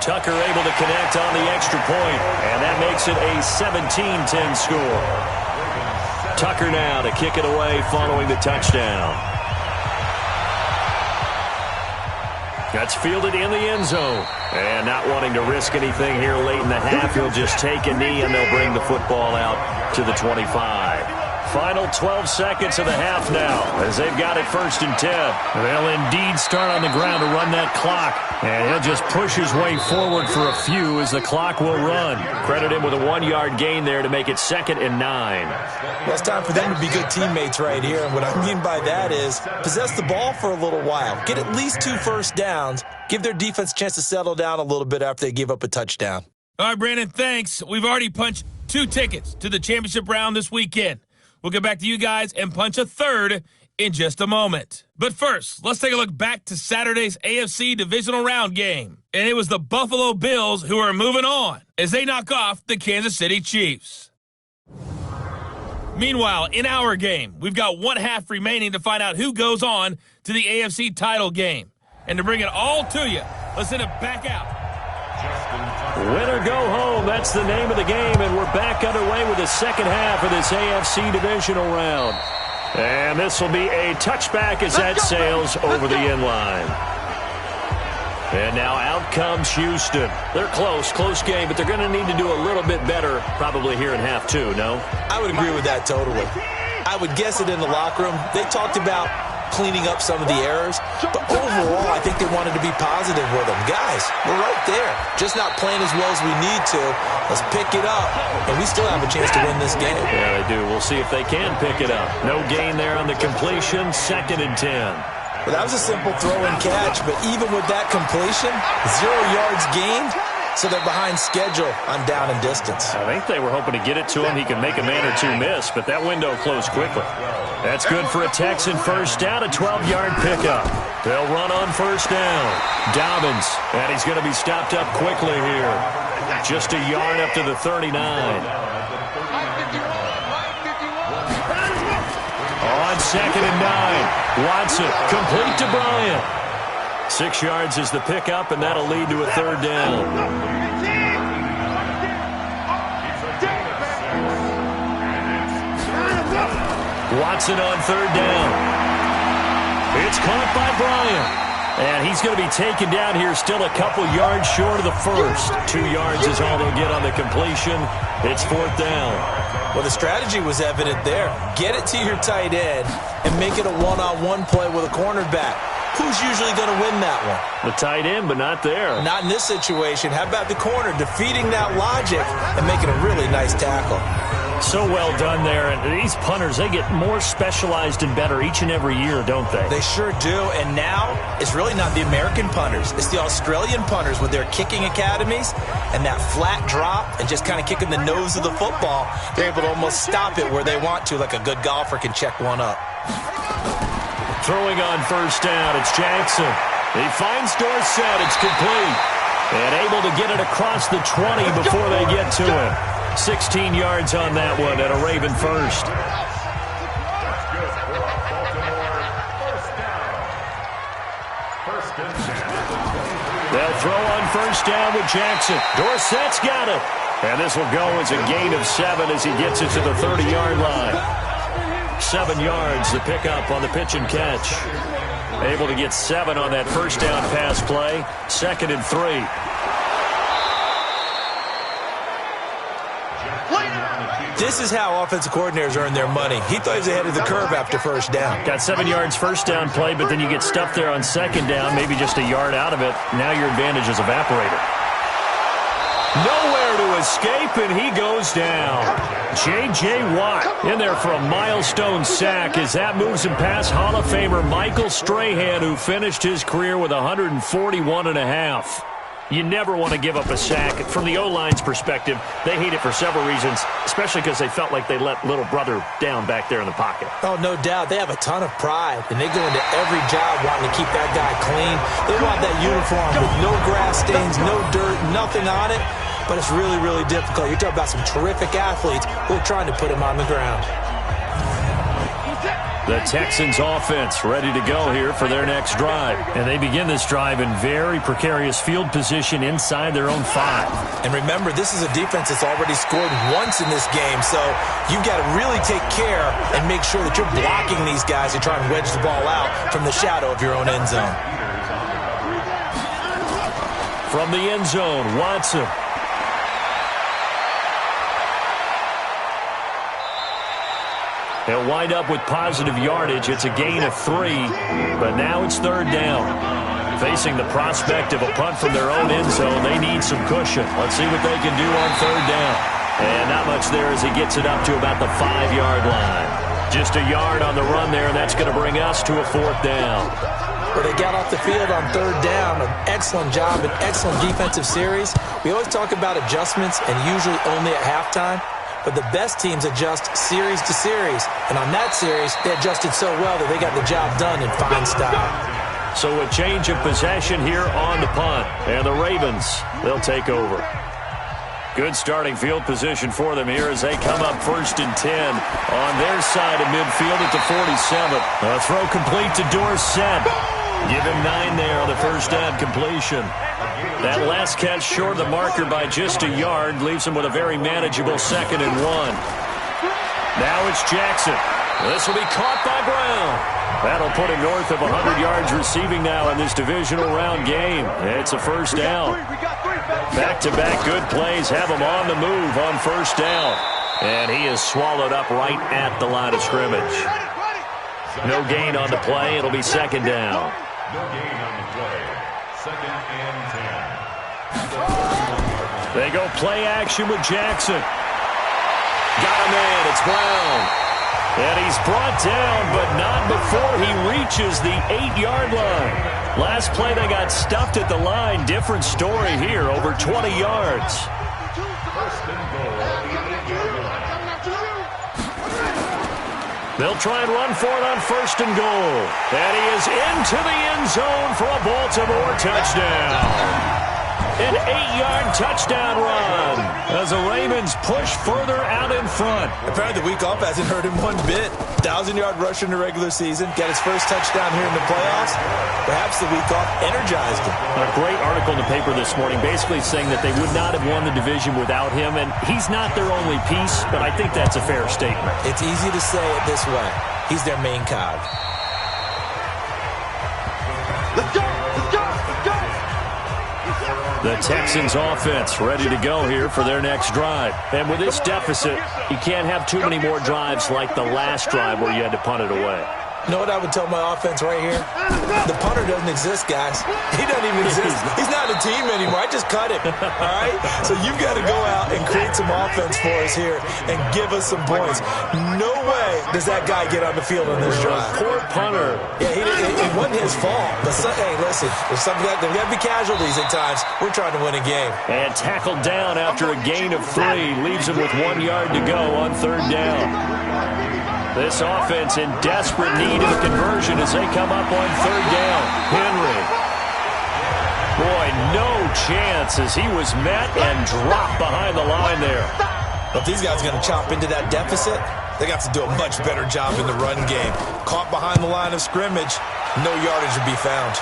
Tucker able to connect on the extra point, and that makes it a 17-10 score. Tucker now to kick it away following the touchdown. That's fielded in the end zone. And not wanting to risk anything here late in the half, he'll just take a knee and they'll bring the football out to the 25. Final 12 seconds of the half now as they've got it 1st and 10. They'll indeed start on the ground to run that clock. And he'll just push his way forward for a few as the clock will run. Credit him with a 1-yard gain there to make it 2nd and 9. Well, it's time for them to be good teammates right here. And what I mean by that is possess the ball for a little while. Get at least 2 first downs. Give their defense a chance to settle down a little bit after they give up a touchdown. All right, Brandon, thanks. We've already punched 2 tickets to the championship round this weekend. We'll get back to you guys and punch a 3rd in just a moment. But first, let's take a look back to Saturday's AFC divisional round game. And it was the Buffalo Bills who are moving on as they knock off the Kansas City Chiefs. Meanwhile, in our game, we've got 1 half remaining to find out who goes on to the AFC title game. And to bring it all to you, let's send it back out. Win or go home, that's the name of the game, and we're back underway with the second half of this AFC divisional round. And this will be a touchback as that sails over the end line. And now out comes Houston. They're close game, but they're going to need to do a little bit better probably here in half 2, no? I would agree with that totally. I would guess it in the locker room. They talked about cleaning up some of the errors, but overall, I think they wanted to be positive with them. Guys, we're right there. Just not playing as well as we need to. Let's pick it up, and we still have a chance to win this game. Yeah, they do. We'll see if they can pick it up. No gain there on the completion, 2nd and 10. Well, that was a simple throw and catch, but even with that completion, 0 yards gained, so they're behind schedule on down and distance. I think they were hoping to get it to him. He can make a man or 2 miss, but that window closed quickly. That's good for a Texan first down, a 12-yard pickup. They'll run on first down. Dobbins, and he's going to be stopped up quickly here. Just a yard up to the 39. On 2nd and 9, Watson, complete to Bryant. 6 yards is the pickup, and that'll lead to a 3rd down. Watson on 3rd down. It's caught by Bryant. And he's going to be taken down here, still a couple yards short of the first. 2 yards is all they'll get on the completion. It's 4th down. Well, the strategy was evident there. Get it to your tight end and make it a one-on-one play with a cornerback. Who's usually going to win that one? The tight end, but not there. Not in this situation. How about the corner defeating that logic and making a really nice tackle? So well done there. And these punters, they get more specialized and better each and every year, don't they? They sure do. And now it's really not the American punters. It's the Australian punters with their kicking academies and that flat drop and just kind of kicking the nose of the football. They're able to almost stop it where they want to, like a good golfer can check one up. Throwing on first down, it's Jackson. He finds Dorsett. It's complete. And able to get it across the 20 before they get to him. 16 yards on that one and a Raven first. They'll throw on first down with Jackson. Dorsett's got it. And this will go as a gain of 7 as he gets it to the 30-yard line. 7 yards, the pickup on the pitch and catch. Able to get 7 on that first down pass play. 2nd and 3. This is how offensive coordinators earn their money. He thought he was ahead of the curve after first down. Got 7 yards first down play, but then you get stuffed there on second down, maybe just a yard out of it. Now your advantage is evaporated. Nowhere to escape, and he goes down. J.J. Watt in there for a milestone sack as that moves him past Hall of Famer Michael Strahan, who finished his career with 141.5. You never want to give up a sack. From the O-line's perspective, they hate it for several reasons, especially because they felt like they let little brother down back there in the pocket. Oh, no doubt. They have a ton of pride, and they go into every job wanting to keep that guy clean. They want that uniform with no grass stains, no dirt, nothing on it. But it's really, really difficult. You're talking about some terrific athletes who are trying to put him on the ground. The Texans offense ready to go here for their next drive. And they begin this drive in very precarious field position inside their own 5. And remember, this is a defense that's already scored once in this game, so you've got to really take care and make sure that you're blocking these guys who try and wedge the ball out from the shadow of your own end zone. From the end zone, Watson. They'll wind up with positive yardage. It's a gain of 3, but now it's 3rd down. Facing the prospect of a punt from their own end zone, they need some cushion. Let's see what they can do on 3rd down. And not much there as he gets it up to about the 5-yard line. Just a yard on the run there, and that's going to bring us to a 4th down. Well, they got off the field on 3rd down. An excellent job, an excellent defensive series. We always talk about adjustments, and usually only at halftime. But the best teams adjust series to series. And on that series, they adjusted so well that they got the job done in fine style. So a change of possession here on the punt. And the Ravens, they'll take over. Good starting field position for them here as they come up 1st and 10 on their side of midfield at the 47. A throw complete to Dorsett. Give him 9 there on the first down completion. That last catch short of the marker by just a yard leaves him with a very manageable 2nd and 1. Now it's Jackson. This will be caught by Brown. That'll put him north of 100 yards receiving now in this divisional round game. It's a first down. Back-to-back good plays have him on the move on first down. And he is swallowed up right at the line of scrimmage. No gain on the play. It'll be 2nd down. No gain on the play. 2nd and 10. They go play action with Jackson. Got a man. It's Brown. And he's brought down, but not before he reaches the 8-yard line. Last play, they got stuffed at the line. Different story here, over 20 yards. 1st and goal, the 8-yard line. They'll try and run for it on 1st and goal. And he is into the end zone for a Baltimore touchdown. An 8-yard touchdown run as the Ravens push further out in front. Apparently the week off hasn't hurt him one bit. 1,000-yard rusher in the regular season. Got his first touchdown here in the playoffs. Perhaps the week off energized him. A great article in the paper this morning basically saying that they would not have won the division without him. And he's not their only piece, but I think that's a fair statement. It's easy to say it this way. He's their main cog. Let's go! Let's go! Let's go! The Texans offense ready to go here for their next drive. And with this deficit, you can't have too many more drives like the last drive where you had to punt it away. You know what I would tell my offense right here? The punter doesn't exist, guys. He doesn't even exist. He's not a team anymore. I just cut him, all right? So you've got to go out and create some offense for us here and give us some points. No way does that guy get on the field on this drive. Poor punter. Yeah, it wasn't his fault. But, hey, listen, there's got to be casualties at times. We're trying to win a game. And tackled down after a gain of 3. Leaves him with 1 yard to go on 3rd down. This offense in desperate need of a conversion as they come up on 3rd down. Henry. Boy, no chance as he was met and dropped behind the line there. But these guys are going to chop into that deficit. They got to do a much better job in the run game. Caught behind the line of scrimmage, no yardage to be found.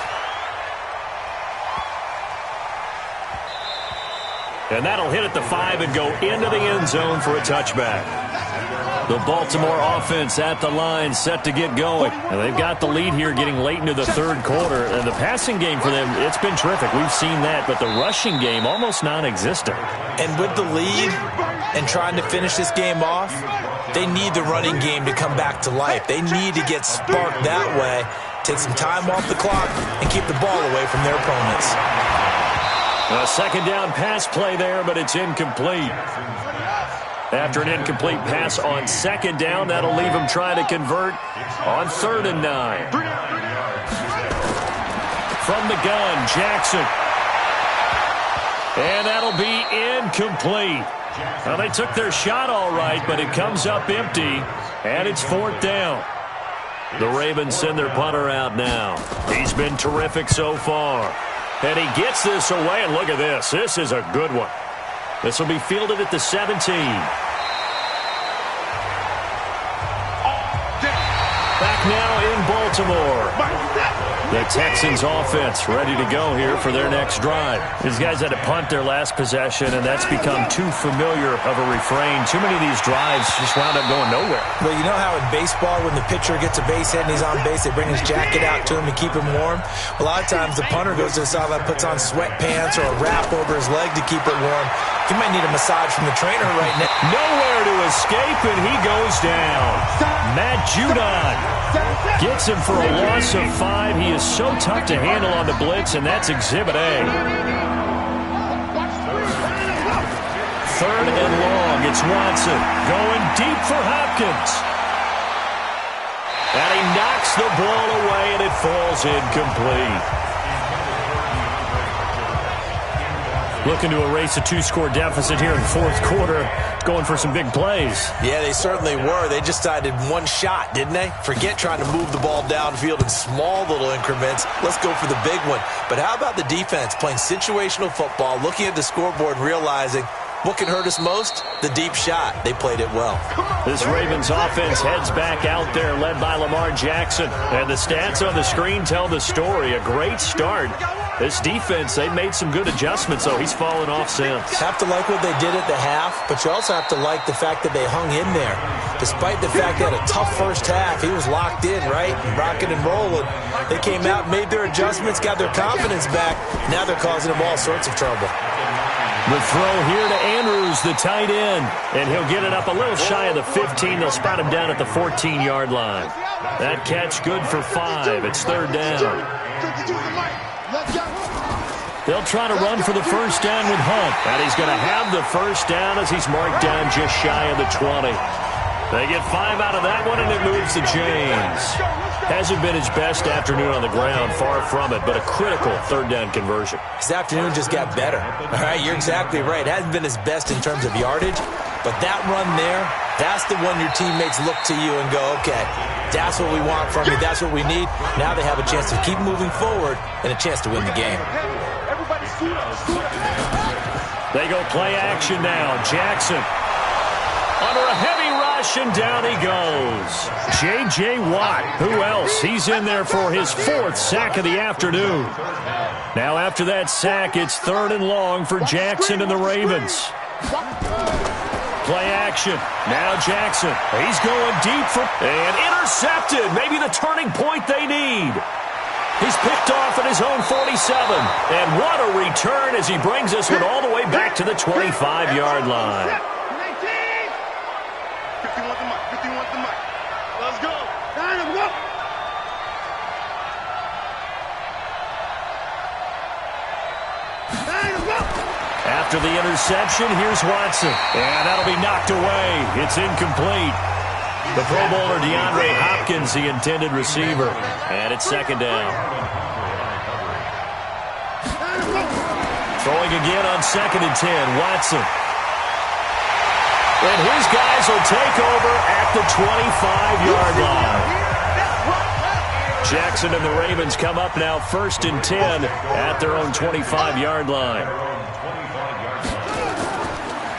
And that'll hit at the 5 and go into the end zone for a touchback. The Baltimore offense at the line, set to get going. And they've got the lead here getting late into the 3rd quarter. And the passing game for them, it's been terrific. We've seen that. But the rushing game, almost non-existent. And with the lead and trying to finish this game off, they need the running game to come back to life. They need to get sparked that way, take some time off the clock, and keep the ball away from their opponents. A 2nd down pass play there, but it's incomplete. After an incomplete pass on 2nd down, that'll leave him trying to convert on 3rd and 9. From the gun, Jackson. And that'll be incomplete. Well, they took their shot all right, but it comes up empty, and it's 4th down. The Ravens send their punter out now. He's been terrific so far. And he gets this away, and look at this. This is a good one. This will be fielded at the 17. Back now in Baltimore. The Texans offense ready to go here for their next drive. These guys had to punt their last possession, and that's become too familiar of a refrain. Too many of these drives just wound up going nowhere. Well, you know how in baseball when the pitcher gets a base hit and he's on base, they bring his jacket out to him to keep him warm? A lot of times the punter goes to the sideline, puts on sweatpants or a wrap over his leg to keep it warm. He might need a massage from the trainer right now. Nowhere to escape, and he goes down. Matt Judon gets him for a loss of 5. He is so tough to handle on the blitz, and that's Exhibit A. 3rd and long. It's Watson going deep for Hopkins. And he knocks the ball away, and it falls incomplete. Looking to erase a 2-score deficit here in the 4th quarter, going for some big plays. Yeah, they certainly were. They just decided one shot, didn't they? Forget trying to move the ball downfield in small little increments. Let's go for the big one. But how about the defense playing situational football, looking at the scoreboard, realizing what can hurt us most? The deep shot. They played it well. This Ravens offense heads back out there, led by Lamar Jackson. And the stats on the screen tell the story. A great start. This defense, they made some good adjustments, though. He's fallen off since. Have to like what they did at the half, but you also have to like the fact that they hung in there. Despite the fact they had a tough first half, he was locked in, right? Rocking and rolling. They came out, made their adjustments, got their confidence back. Now they're causing them all sorts of trouble. The throw here to Andrews, the tight end. And he'll get it up a little shy of the 15. They'll spot him down at the 14-yard line. That catch good for 5. It's 3rd down. They'll try to run for the first down with Hunt. And he's going to have the first down as he's marked down just shy of the 20. They get 5 out of that one, and it moves to James. Hasn't been his best afternoon on the ground, far from it, but a critical 3rd down conversion. His afternoon just got better. All right, you're exactly right. It hasn't been his best in terms of yardage, but that run there, that's the one your teammates look to you and go, okay, that's what we want from you. That's what we need. Now they have a chance to keep moving forward and a chance to win the game. They go play action now. Jackson under a heavy rush, and down he goes. J.J. Watt, who else? He's in there for his 4th sack of the afternoon. Now after that sack, it's 3rd and long for Jackson and the Ravens. Play action. Now Jackson. He's going deep for and intercepted. Maybe the turning point they need. He's picked off at his own 47. And what a return as he brings this one all the way back to the 25-yard line. 51 to Mike. 51 to Mike. Let's go. After the interception, here's Watson. And that'll be knocked away. It's incomplete. The Pro Bowler DeAndre Hopkins, the intended receiver. And it's second down. Throwing again on 2nd and 10, Watson. And his guys will take over at the 25-yard line. Jackson and the Ravens come up now 1st and 10 at their own 25-yard line.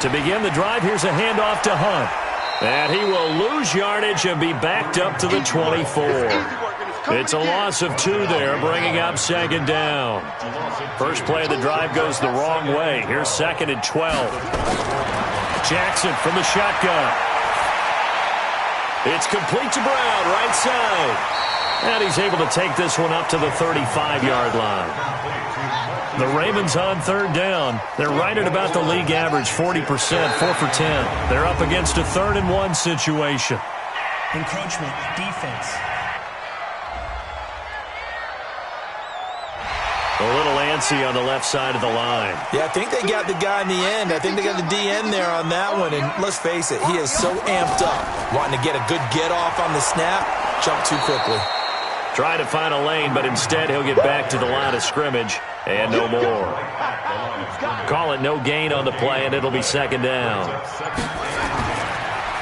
To begin the drive, here's a handoff to Hunt. And he will lose yardage and be backed up to the 24. It's a loss of 2 there, bringing up 2nd down. First play of the drive goes the wrong way. Here's 2nd and 12. Jackson from the shotgun. It's complete to Brown, right side. And he's able to take this one up to the 35-yard line. The Ravens on 3rd down. They're right at about the league average, 40%, 4 for 10. They're up against a 3rd and 1 situation. Encroachment, defense. A little antsy on the left side of the line. Yeah, I think they got the guy in the end. I think they got the DN there on that one. And let's face it, he is so amped up, wanting to get a good get-off on the snap, jump too quickly. Trying to find a lane, but instead he'll get back to the line of scrimmage and no more. Call it no gain on the play, and it'll be 2nd down.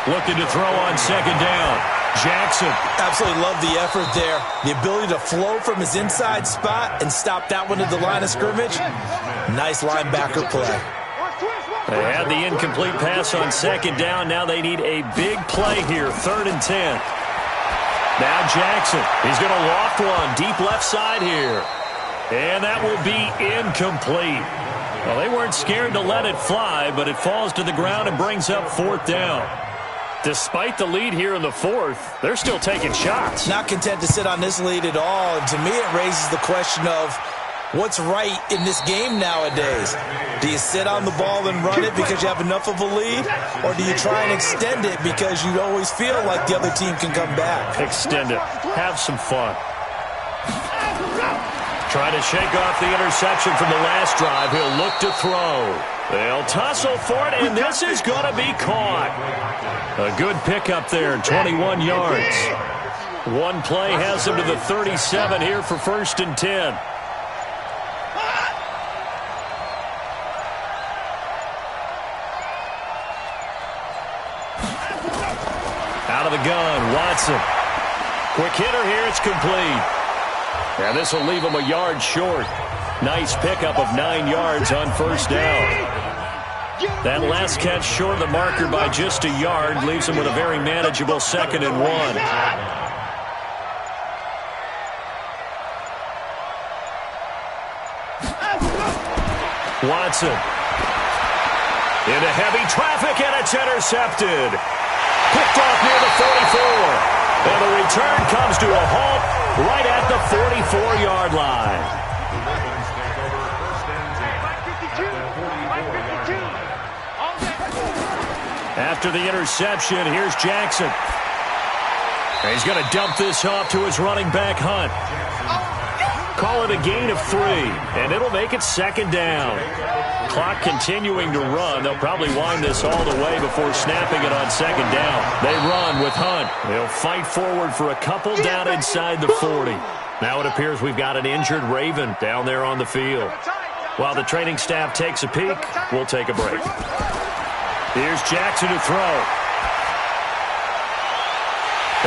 Looking to throw on 2nd down. Jackson. Absolutely love the effort there. The ability to flow from his inside spot and stop that one at the line of scrimmage. Nice linebacker play. They had the incomplete pass on 2nd down. Now they need a big play here, 3rd and 10. Now Jackson. He's going to loft one deep left side here. And that will be incomplete. Well, they weren't scared to let it fly, but it falls to the ground and brings up 4th down. Despite the lead here in the 4th, they're still taking shots. Not content to sit on this lead at all. And to me, it raises the question of what's right in this game nowadays. Do you sit on the ball and run it because you have enough of a lead? Or do you try and extend it because you always feel like the other team can come back? Extend it. Have some fun. Trying to shake off the interception from the last drive. He'll look to throw. They'll tussle for it, and this is going to be caught. A good pickup there, 21 yards. One play has him to the 37 here for 1st and 10. Out of the gun, Watson. Quick hitter here, it's complete. And this will leave him a yard short. Nice pickup of 9 yards on 1st down. That last catch short of the marker by just a yard leaves him with a very manageable 2nd and 1. Watson. Into heavy traffic, and it's intercepted. Picked off near the 44. And the return comes to a halt right at the 44-yard line. After the interception, here's Jackson. And he's going to dump this off to his running back, Hunt. Call it a gain of 3, and it'll make it 2nd down. Clock continuing to run. They'll probably wind this all the way before snapping it on 2nd down. They run with Hunt. They'll fight forward for a couple down inside the 40. Now it appears we've got an injured Raven down there on the field. While the training staff takes a peek, we'll take a break. Here's Jackson to throw.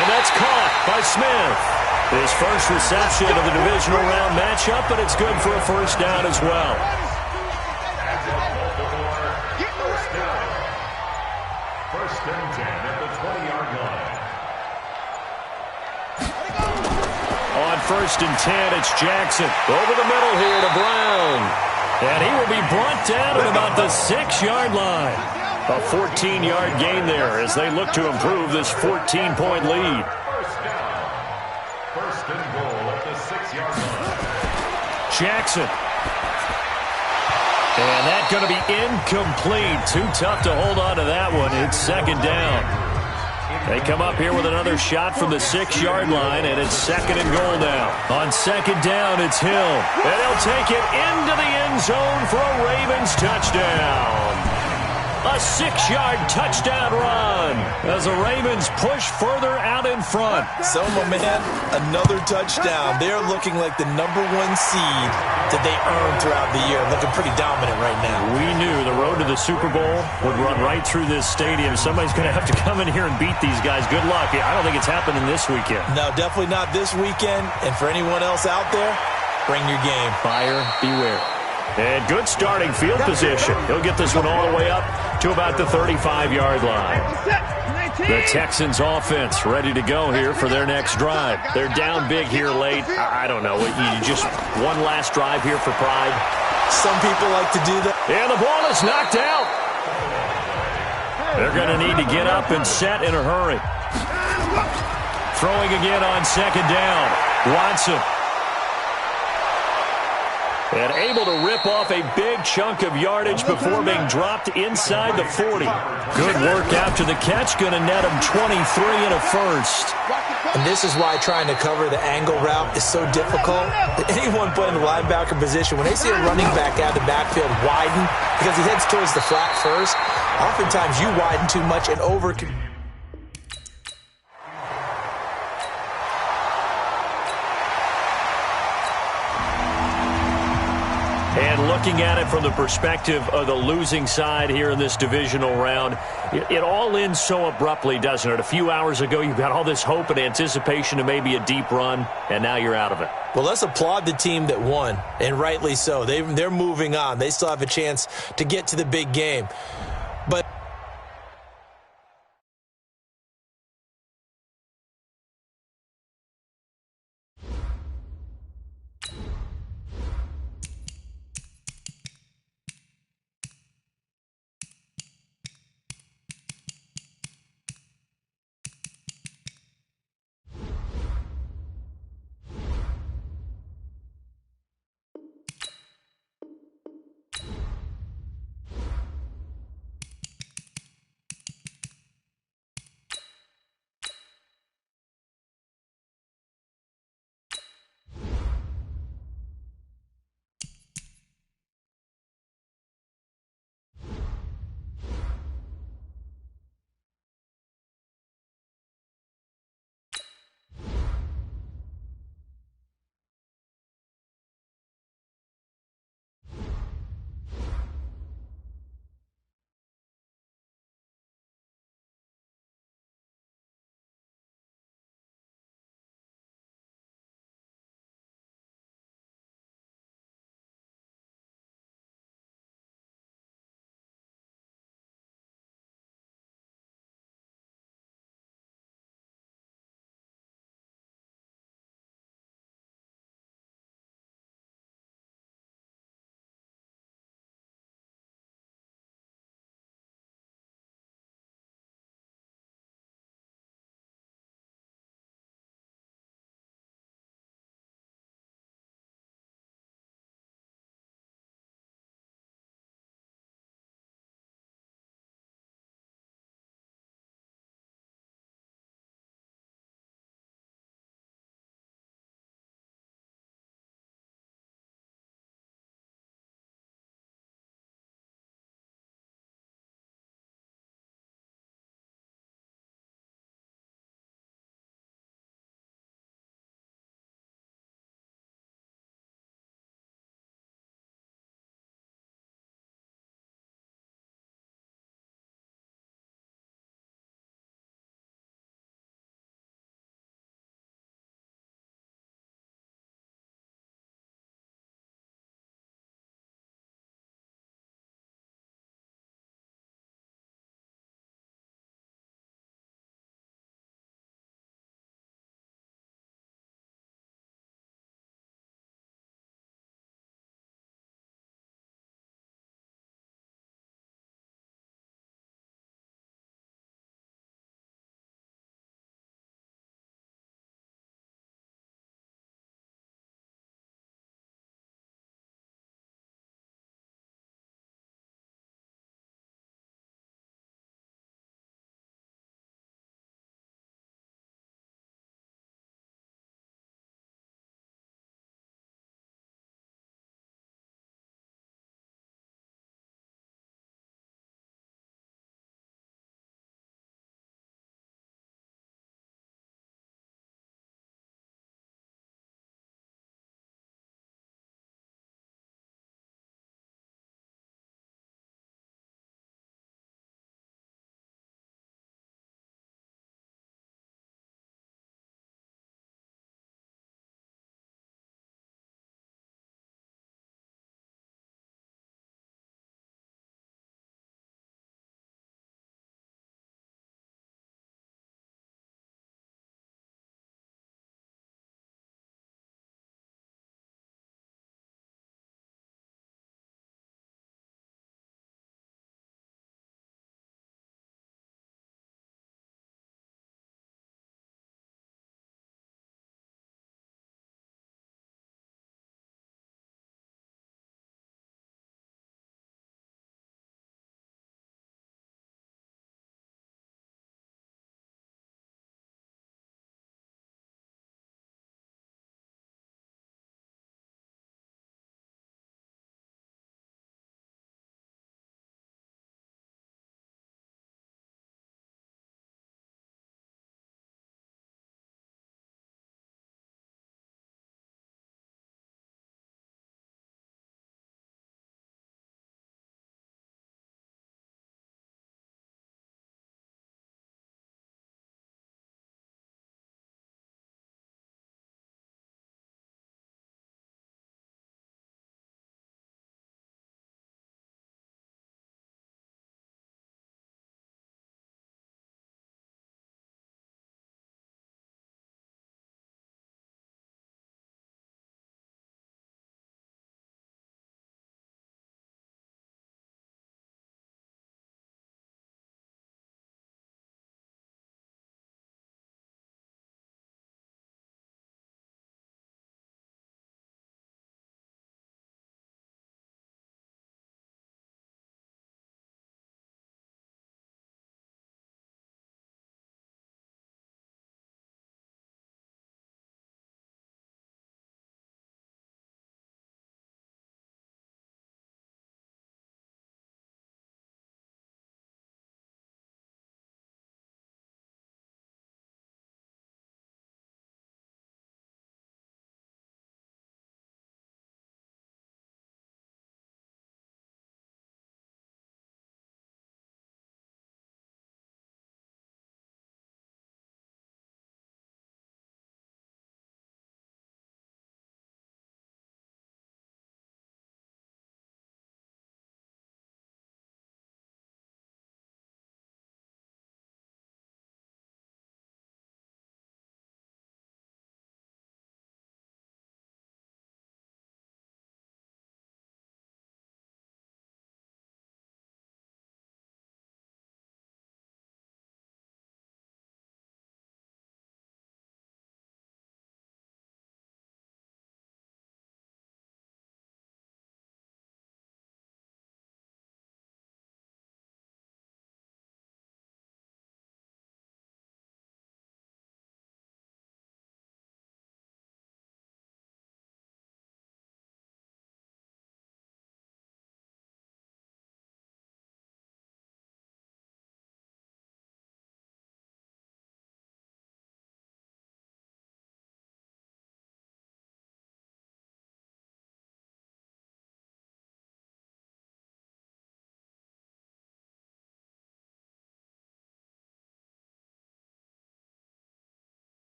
And that's caught by Smith. His first reception of the divisional round matchup, but it's good for a 1st down as well. First and 10 at the 20-yard line. On 1st and 10, it's Jackson. Over the middle here to Brown. And he will be brought down at about the 6-yard line. A 14-yard gain there as they look to improve this 14-point lead. First and goal at the 6-yard line. Jackson. And that's going to be incomplete. Too tough to hold on to that one. It's 2nd down. They come up here with another shot from the 6-yard line, and it's 2nd and goal now. On 2nd down, it's Hill. And he'll take it into the end zone for a Ravens touchdown. A 6-yard touchdown run as the Ravens push further out in front. So, my man, another touchdown. They're looking like the #1 seed that they earned throughout the year. Looking pretty dominant right now. We knew the road to the Super Bowl would run right through this stadium. Somebody's going to have to come in here and beat these guys. Good luck. I don't think it's happening this weekend. No, definitely not this weekend. And for anyone else out there, bring your game. Buyer beware. And good starting field position. He'll get this one all the way up to about the 35-yard line. The Texans offense ready to go here for their next drive. They're down big here late. I don't know. You just one last drive here for pride. Some people like to do that. And the ball is knocked out. They're going to need to get up and set in a hurry. Throwing again on 2nd down. Watson. And able to rip off a big chunk of yardage before being dropped inside the 40. Good work after the catch. Going to net him 23 and a first. And this is why trying to cover the angle route is so difficult. Anyone playing the linebacker position, when they see a running back out of the backfield widen, because he heads towards the flat first, oftentimes you widen too much and over. And looking at it from the perspective of the losing side here in this divisional round, it all ends so abruptly, doesn't it? A few hours ago, you got all this hope and anticipation of maybe a deep run, and now you're out of it. Well, let's applaud the team that won, and rightly so. They're moving on. They still have a chance to get to the big game. But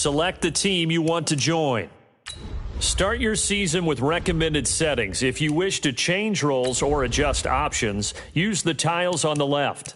select the team you want to join. Start your season with recommended settings. If you wish to change roles or adjust options, use the tiles on the left.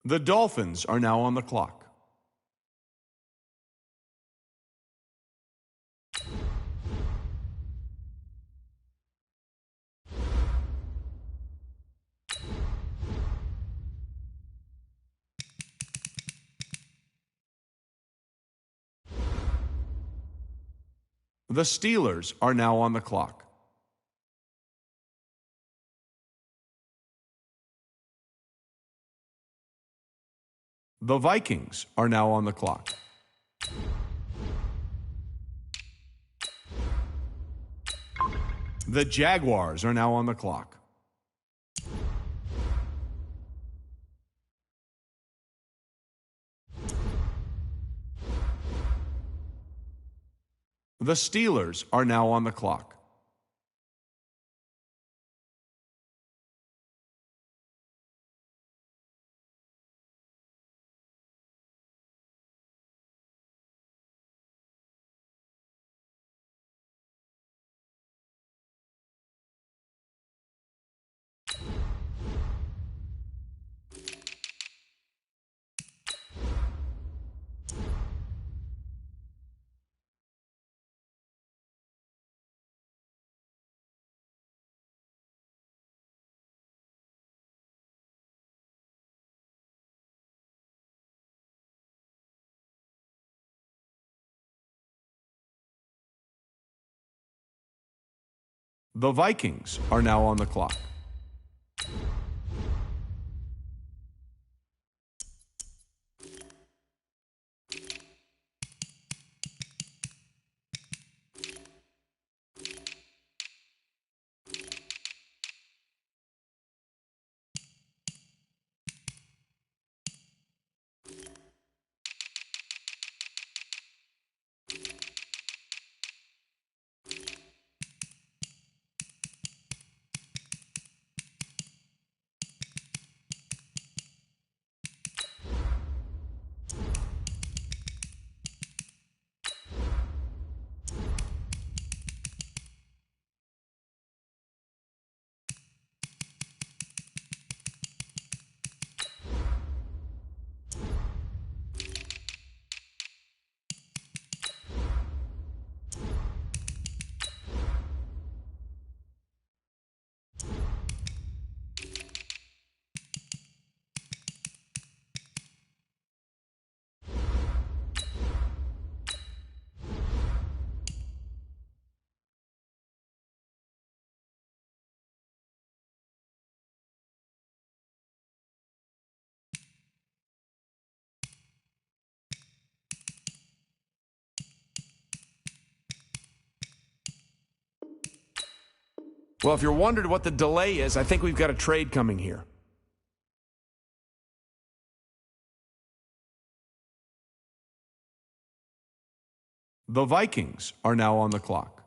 The Dolphins are now on the clock. The Steelers are now on the clock. The Vikings are now on the clock. The Jaguars are now on the clock. The Steelers are now on the clock. The Vikings are now on the clock. Well, if you're wondering what the delay is, I think we've got a trade coming here. The Vikings are now on the clock.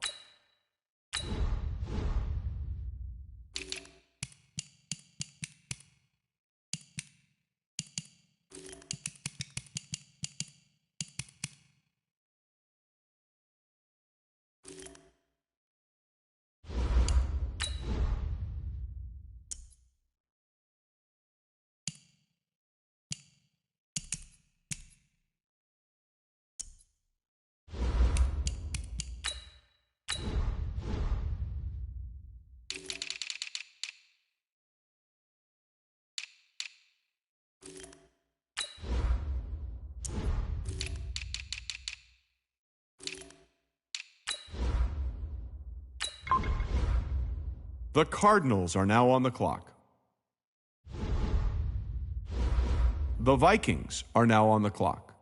The Cardinals are now on the clock. The Vikings are now on the clock.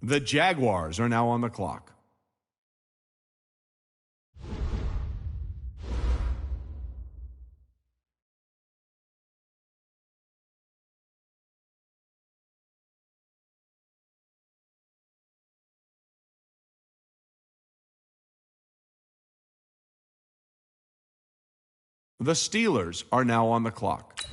The Jaguars are now on the clock. The Steelers are now on the clock.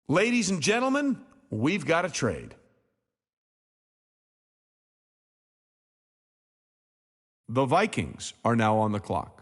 Ladies and gentlemen, we've got a trade. The Vikings are now on the clock.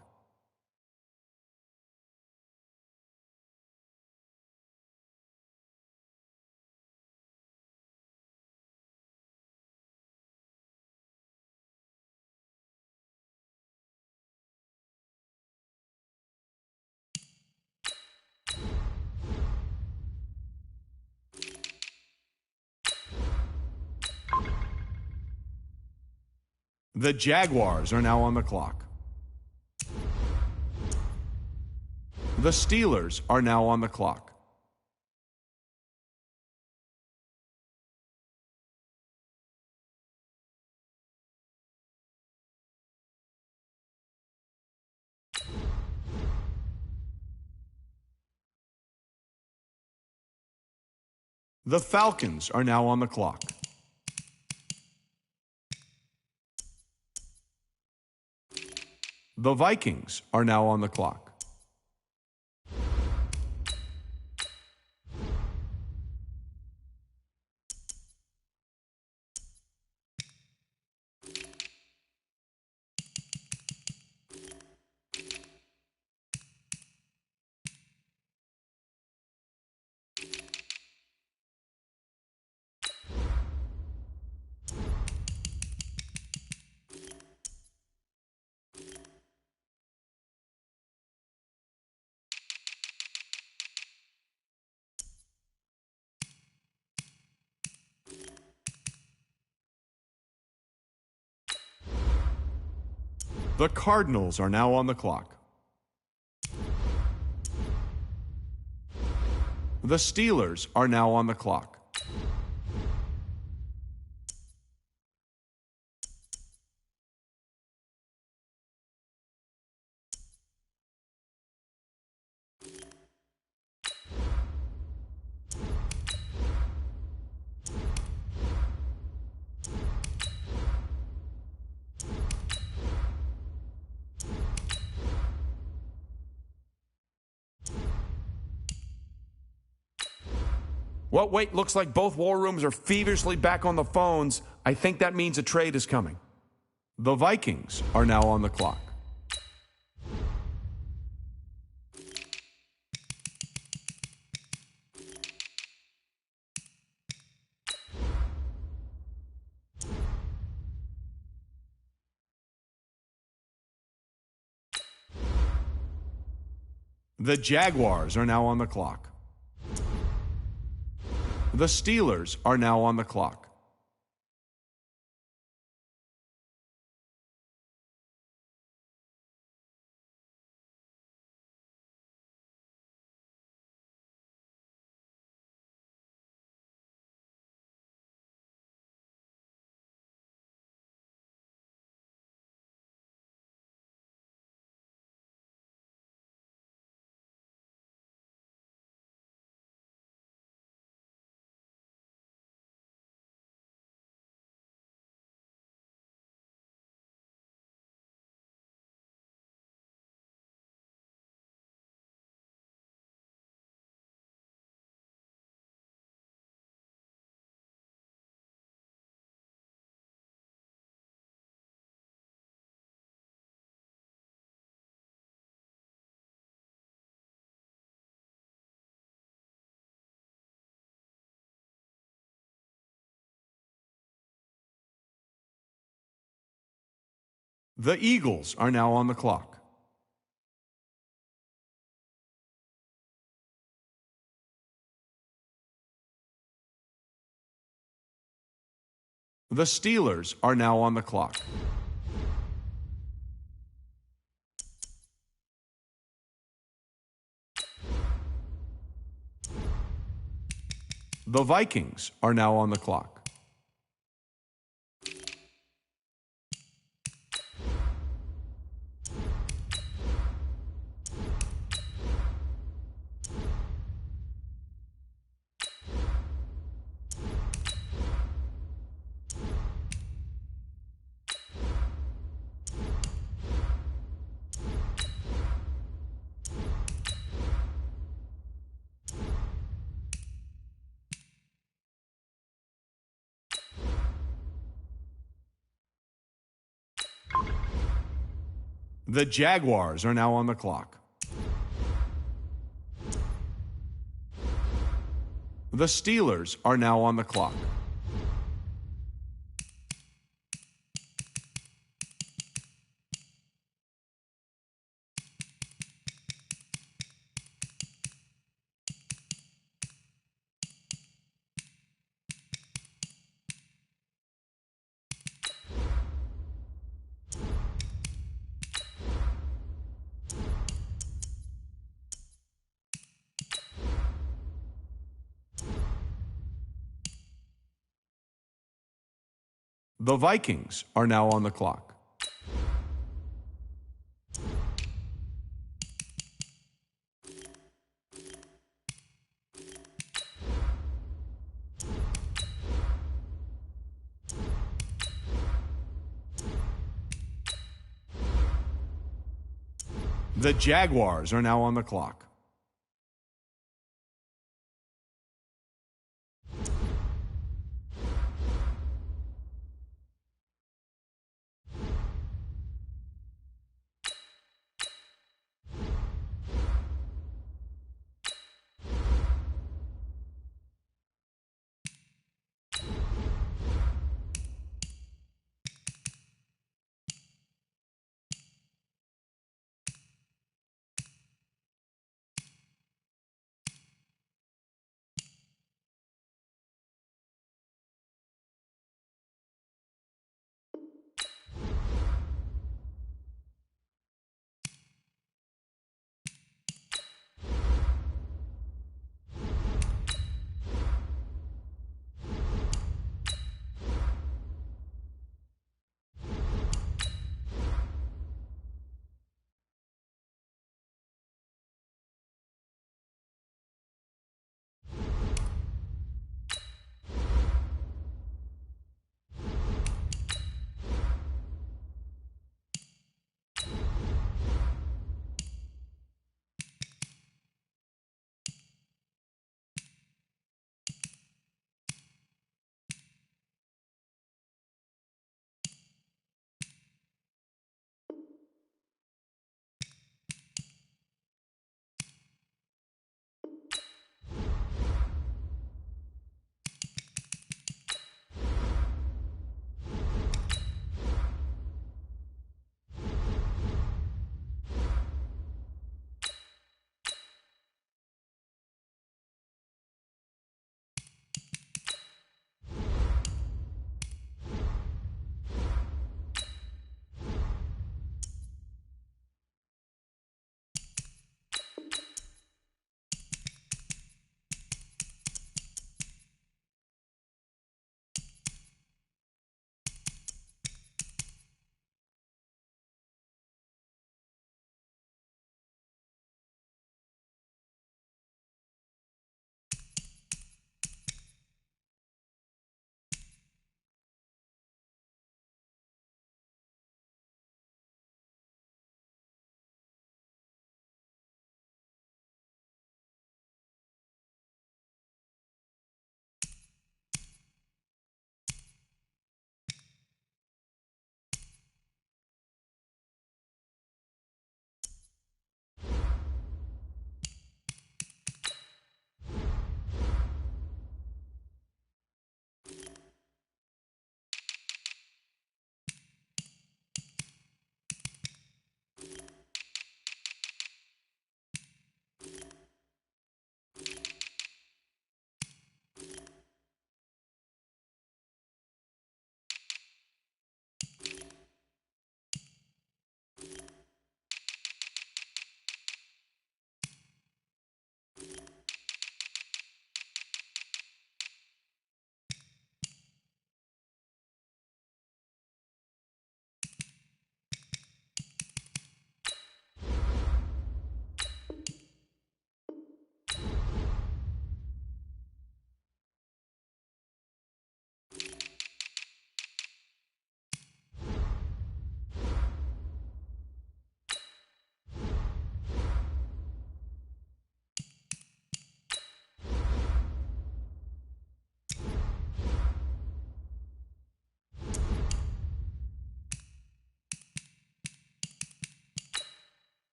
The Jaguars are now on the clock. The Steelers are now on the clock. The Falcons are now on the clock. The Vikings are now on the clock. The Cardinals are now on the clock. The Steelers are now on the clock. Well, wait, looks like both war rooms are feverishly back on the phones. I think that means a trade is coming. The Vikings are now on the clock. The Jaguars are now on the clock. The Steelers are now on the clock. The Eagles are now on the clock. The Steelers are now on the clock. The Vikings are now on the clock. The Jaguars are now on the clock. The Steelers are now on the clock. The Vikings are now on the clock. The Jaguars are now on the clock.